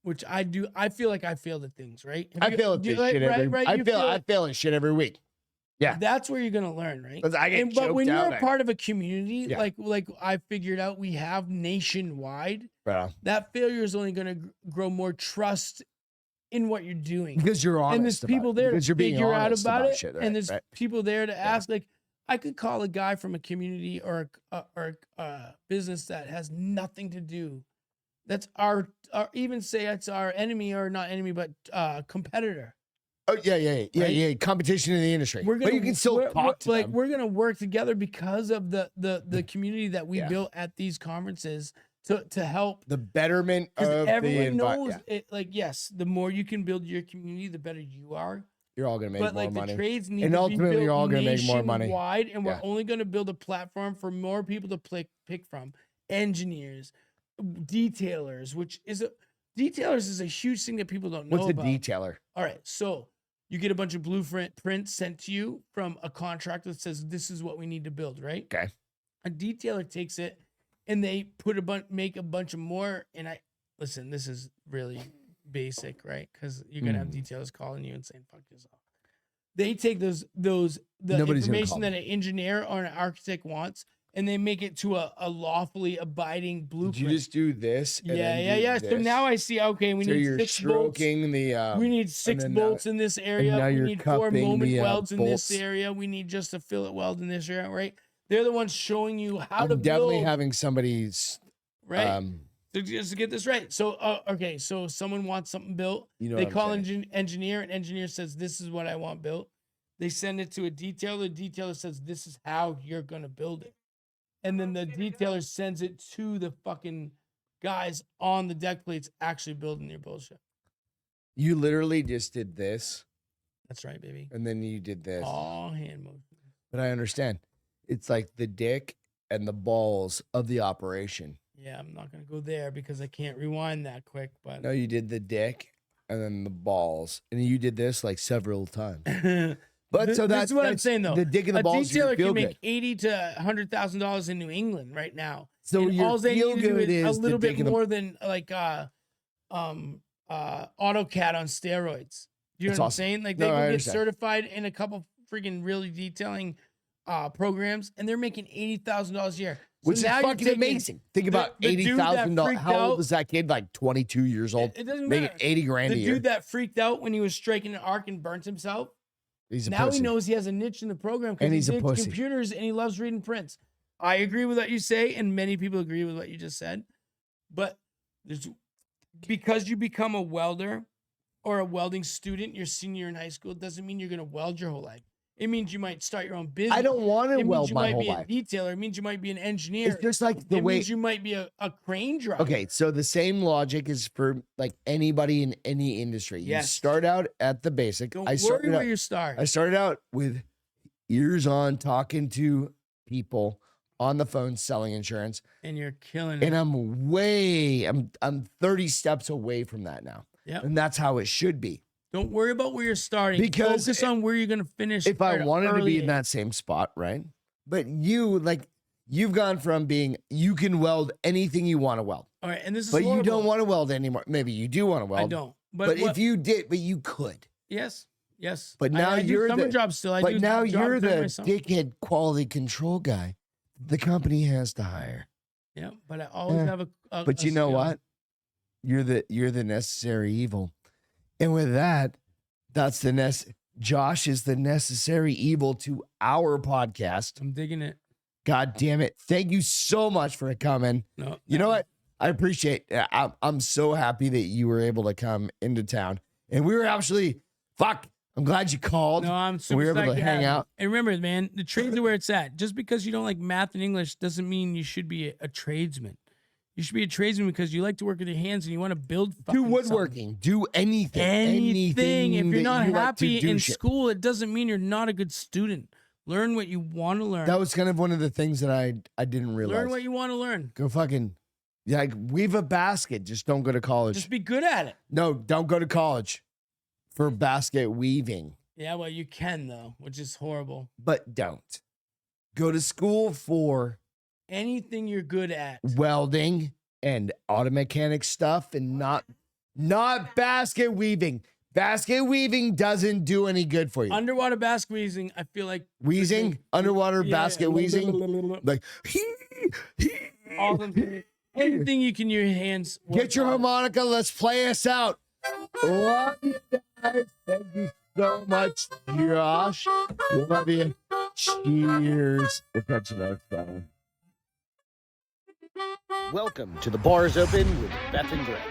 [SPEAKER 2] which I do, I feel like I failed at things, right?
[SPEAKER 1] I fail at this shit every.
[SPEAKER 2] right.
[SPEAKER 1] I
[SPEAKER 2] You
[SPEAKER 1] fail
[SPEAKER 2] it?
[SPEAKER 1] at shit every week. Yeah.
[SPEAKER 2] That's where you're gonna learn, right?
[SPEAKER 1] 'Cause I get
[SPEAKER 2] But when
[SPEAKER 1] choked
[SPEAKER 2] you're
[SPEAKER 1] out,
[SPEAKER 2] a part of a community,
[SPEAKER 1] Yeah.
[SPEAKER 2] like I figured out, we have nationwide.
[SPEAKER 1] Bro.
[SPEAKER 2] That failure is only gonna grow more trust in what you're doing.
[SPEAKER 1] Because you're honest
[SPEAKER 2] And there's people
[SPEAKER 1] about it.
[SPEAKER 2] there
[SPEAKER 1] Because
[SPEAKER 2] to
[SPEAKER 1] you're being
[SPEAKER 2] figure out
[SPEAKER 1] honest
[SPEAKER 2] about it,
[SPEAKER 1] shit,
[SPEAKER 2] and there's
[SPEAKER 1] right?
[SPEAKER 2] people there to ask. Like, I could call a guy from a community or a business that has nothing to do. That's our even say it's our enemy, or not enemy, but competitor.
[SPEAKER 1] Oh yeah.
[SPEAKER 2] Right?
[SPEAKER 1] Competition in the industry. But you can still talk to them.
[SPEAKER 2] We're gonna work together because of the community that we
[SPEAKER 1] Yeah.
[SPEAKER 2] built at these conferences to help.
[SPEAKER 1] The betterment
[SPEAKER 2] Because
[SPEAKER 1] of
[SPEAKER 2] everyone
[SPEAKER 1] the
[SPEAKER 2] knows
[SPEAKER 1] environment.
[SPEAKER 2] it. Like, yes, the more you can build your community, the better you are.
[SPEAKER 1] You're all gonna make
[SPEAKER 2] But
[SPEAKER 1] more
[SPEAKER 2] like
[SPEAKER 1] money.
[SPEAKER 2] the trades need
[SPEAKER 1] And
[SPEAKER 2] to be
[SPEAKER 1] ultimately,
[SPEAKER 2] built
[SPEAKER 1] you're all gonna make more money.
[SPEAKER 2] nationwide, and we're
[SPEAKER 1] Yeah.
[SPEAKER 2] only going to build a platform for more people to pick from. Engineers, detailers, detailers is a huge thing that people don't know
[SPEAKER 1] What's a
[SPEAKER 2] about.
[SPEAKER 1] detailer?
[SPEAKER 2] All right, so you get a bunch of blueprint prints sent to you from a contractor that says this is what we need to build, right?
[SPEAKER 1] Okay.
[SPEAKER 2] A detailer takes it and they make a bunch of more. And listen, this is really basic, right? Because you're gonna have detailers calling you and saying "fuck yourself." They take the
[SPEAKER 1] Nobody's gonna call
[SPEAKER 2] information that
[SPEAKER 1] me.
[SPEAKER 2] an engineer or an architect wants, and they make it to a lawfully abiding blueprint.
[SPEAKER 1] Did you just do this? And then do
[SPEAKER 2] Yeah. So
[SPEAKER 1] this?
[SPEAKER 2] now I see. Okay, we
[SPEAKER 1] So
[SPEAKER 2] need
[SPEAKER 1] you're
[SPEAKER 2] 6 bolts.
[SPEAKER 1] stroking the.
[SPEAKER 2] We need 6
[SPEAKER 1] then now-
[SPEAKER 2] bolts in this area.
[SPEAKER 1] now
[SPEAKER 2] We
[SPEAKER 1] you're
[SPEAKER 2] need 4
[SPEAKER 1] cupping
[SPEAKER 2] moment
[SPEAKER 1] the,
[SPEAKER 2] welds in this
[SPEAKER 1] bolts.
[SPEAKER 2] area. We need just a fillet weld in this area, right? They're the ones showing you how to
[SPEAKER 1] I'm definitely
[SPEAKER 2] build,
[SPEAKER 1] having somebody's.
[SPEAKER 2] right? So just to get this right. So okay, so someone wants something built.
[SPEAKER 1] You know
[SPEAKER 2] They
[SPEAKER 1] what I'm
[SPEAKER 2] call
[SPEAKER 1] saying.
[SPEAKER 2] engineer, and engineer says this is what I want built. They send it to a detailer. The detailer says this is how you're gonna build it, and then the detailer sends it to the fucking guys on the deck plates actually building your bullshit.
[SPEAKER 1] You literally just did this,
[SPEAKER 2] That's right, baby.
[SPEAKER 1] and then you did this.
[SPEAKER 2] All hand motion.
[SPEAKER 1] But I understand. It's like the dick and the balls of the operation.
[SPEAKER 2] Yeah, I'm not gonna go there because I can't rewind that quick. But
[SPEAKER 1] No, you did the dick and then the balls, and you did this like several times. But so
[SPEAKER 2] this
[SPEAKER 1] that's
[SPEAKER 2] is what I'm
[SPEAKER 1] that's
[SPEAKER 2] saying though.
[SPEAKER 1] The dick and the
[SPEAKER 2] A
[SPEAKER 1] balls. You
[SPEAKER 2] detailer
[SPEAKER 1] feel
[SPEAKER 2] can make
[SPEAKER 1] good.
[SPEAKER 2] $80,000 to $100,000 in New England right now.
[SPEAKER 1] So
[SPEAKER 2] and
[SPEAKER 1] your
[SPEAKER 2] all they
[SPEAKER 1] feel
[SPEAKER 2] need to do
[SPEAKER 1] good
[SPEAKER 2] is a
[SPEAKER 1] is the
[SPEAKER 2] little
[SPEAKER 1] dick
[SPEAKER 2] bit
[SPEAKER 1] and the.
[SPEAKER 2] more than like AutoCAD on steroids. You know
[SPEAKER 1] That's
[SPEAKER 2] what I'm
[SPEAKER 1] awesome.
[SPEAKER 2] saying? Like
[SPEAKER 1] No,
[SPEAKER 2] they
[SPEAKER 1] I
[SPEAKER 2] can get
[SPEAKER 1] understand.
[SPEAKER 2] certified in a couple freaking really detailing programs, and they're making $80,000 a year. So
[SPEAKER 1] Which is
[SPEAKER 2] now you're
[SPEAKER 1] fucking
[SPEAKER 2] taking
[SPEAKER 1] amazing. Think about
[SPEAKER 2] the dude that
[SPEAKER 1] $80,000.
[SPEAKER 2] freaked
[SPEAKER 1] How old
[SPEAKER 2] out-
[SPEAKER 1] is that kid? Like 22 years old.
[SPEAKER 2] It doesn't
[SPEAKER 1] Making
[SPEAKER 2] matter.
[SPEAKER 1] 80 grand
[SPEAKER 2] The
[SPEAKER 1] a year.
[SPEAKER 2] dude that freaked out when he was striking an arc and burnt himself.
[SPEAKER 1] He's a
[SPEAKER 2] Now
[SPEAKER 1] pussy.
[SPEAKER 2] he knows he has a niche in the program
[SPEAKER 1] And
[SPEAKER 2] because he
[SPEAKER 1] he's a
[SPEAKER 2] digs
[SPEAKER 1] pussy.
[SPEAKER 2] computers and he loves reading prints. I agree with what you say, and many people agree with what you just said. But because you become a welder or a welding student, you're senior in high school, it doesn't mean you're going to weld your whole life. It means you might start your own business.
[SPEAKER 1] I don't want to
[SPEAKER 2] It means
[SPEAKER 1] weld
[SPEAKER 2] you
[SPEAKER 1] my
[SPEAKER 2] might
[SPEAKER 1] whole
[SPEAKER 2] be
[SPEAKER 1] life.
[SPEAKER 2] a detailer. It means you might be an engineer.
[SPEAKER 1] It's just like the
[SPEAKER 2] it
[SPEAKER 1] way.
[SPEAKER 2] means you might be a crane driver.
[SPEAKER 1] Okay, so the same logic is for like anybody in any industry. You
[SPEAKER 2] Yes.
[SPEAKER 1] start out at the basic.
[SPEAKER 2] Don't
[SPEAKER 1] I
[SPEAKER 2] worry
[SPEAKER 1] started
[SPEAKER 2] where
[SPEAKER 1] out,
[SPEAKER 2] you start.
[SPEAKER 1] I started out with ears on, talking to people on the phone, selling insurance,
[SPEAKER 2] And you're killing
[SPEAKER 1] and
[SPEAKER 2] it.
[SPEAKER 1] I'm 30 steps away from that now,
[SPEAKER 2] Yep.
[SPEAKER 1] and that's how it should be.
[SPEAKER 2] Don't worry about where you're starting.
[SPEAKER 1] Because
[SPEAKER 2] Focus on where you're going to finish.
[SPEAKER 1] If I
[SPEAKER 2] at an
[SPEAKER 1] wanted to
[SPEAKER 2] early
[SPEAKER 1] be in
[SPEAKER 2] age.
[SPEAKER 1] that same spot, right? But you've gone from being you can weld anything you want to weld,
[SPEAKER 2] All right, and this is
[SPEAKER 1] but you
[SPEAKER 2] horrible.
[SPEAKER 1] don't want to weld anymore. Maybe you do want to weld.
[SPEAKER 2] I don't.
[SPEAKER 1] But
[SPEAKER 2] what-
[SPEAKER 1] if you did, but you could.
[SPEAKER 2] yes.
[SPEAKER 1] But now
[SPEAKER 2] I do
[SPEAKER 1] you're
[SPEAKER 2] summer
[SPEAKER 1] the-
[SPEAKER 2] jobs still. I
[SPEAKER 1] But
[SPEAKER 2] do
[SPEAKER 1] now
[SPEAKER 2] jobs
[SPEAKER 1] you're
[SPEAKER 2] during
[SPEAKER 1] the
[SPEAKER 2] my summer.
[SPEAKER 1] dickhead quality control guy the company has to hire.
[SPEAKER 2] Yeah, but I always
[SPEAKER 1] Yeah.
[SPEAKER 2] have a.
[SPEAKER 1] But
[SPEAKER 2] a
[SPEAKER 1] you know
[SPEAKER 2] skill.
[SPEAKER 1] what? You're the necessary evil. And with that, that's Josh is the necessary evil to our podcast.
[SPEAKER 2] I'm digging it.
[SPEAKER 1] God damn it. Thank you so much for coming.
[SPEAKER 2] No,
[SPEAKER 1] You know what? I appreciate I'm so happy that you were able to come into town. And we were actually I'm glad you called.
[SPEAKER 2] No, I'm super
[SPEAKER 1] we were able
[SPEAKER 2] psyched
[SPEAKER 1] to
[SPEAKER 2] have
[SPEAKER 1] hang
[SPEAKER 2] you.
[SPEAKER 1] out.
[SPEAKER 2] And remember, man, the trades are where it's at. Just because you don't like math and English doesn't mean you should be a tradesman. You should be a tradesman because you like to work with your hands and you want to build.
[SPEAKER 1] Do
[SPEAKER 2] fucking
[SPEAKER 1] woodworking. Do anything.
[SPEAKER 2] Anything. If
[SPEAKER 1] that
[SPEAKER 2] you're not
[SPEAKER 1] you like to
[SPEAKER 2] happy
[SPEAKER 1] do
[SPEAKER 2] in
[SPEAKER 1] shit.
[SPEAKER 2] school, it doesn't mean you're not a good student. Learn what you want to learn.
[SPEAKER 1] That was kind of one of the things that I didn't realize.
[SPEAKER 2] Learn what you want to learn.
[SPEAKER 1] Go fucking like weave a basket. Just don't go to college.
[SPEAKER 2] Just be good at it.
[SPEAKER 1] No, don't go to college for basket weaving.
[SPEAKER 2] Yeah, well, you can though, which is horrible.
[SPEAKER 1] But don't. Go to school for
[SPEAKER 2] Anything you're good at.
[SPEAKER 1] welding and auto mechanic stuff and not basket weaving. Basket weaving doesn't do any good for you.
[SPEAKER 2] Underwater basket weaving, I feel like
[SPEAKER 1] Wheezing, underwater
[SPEAKER 2] Yeah,
[SPEAKER 1] basket wheezing, like
[SPEAKER 2] all them, anything you can use your hands.
[SPEAKER 1] get your harmonica. Let's play us out. Love you guys. Thank you so much, Josh. Love you. Cheers. We'll catch you next time. Welcome to the Bars Open with Beth and Greg.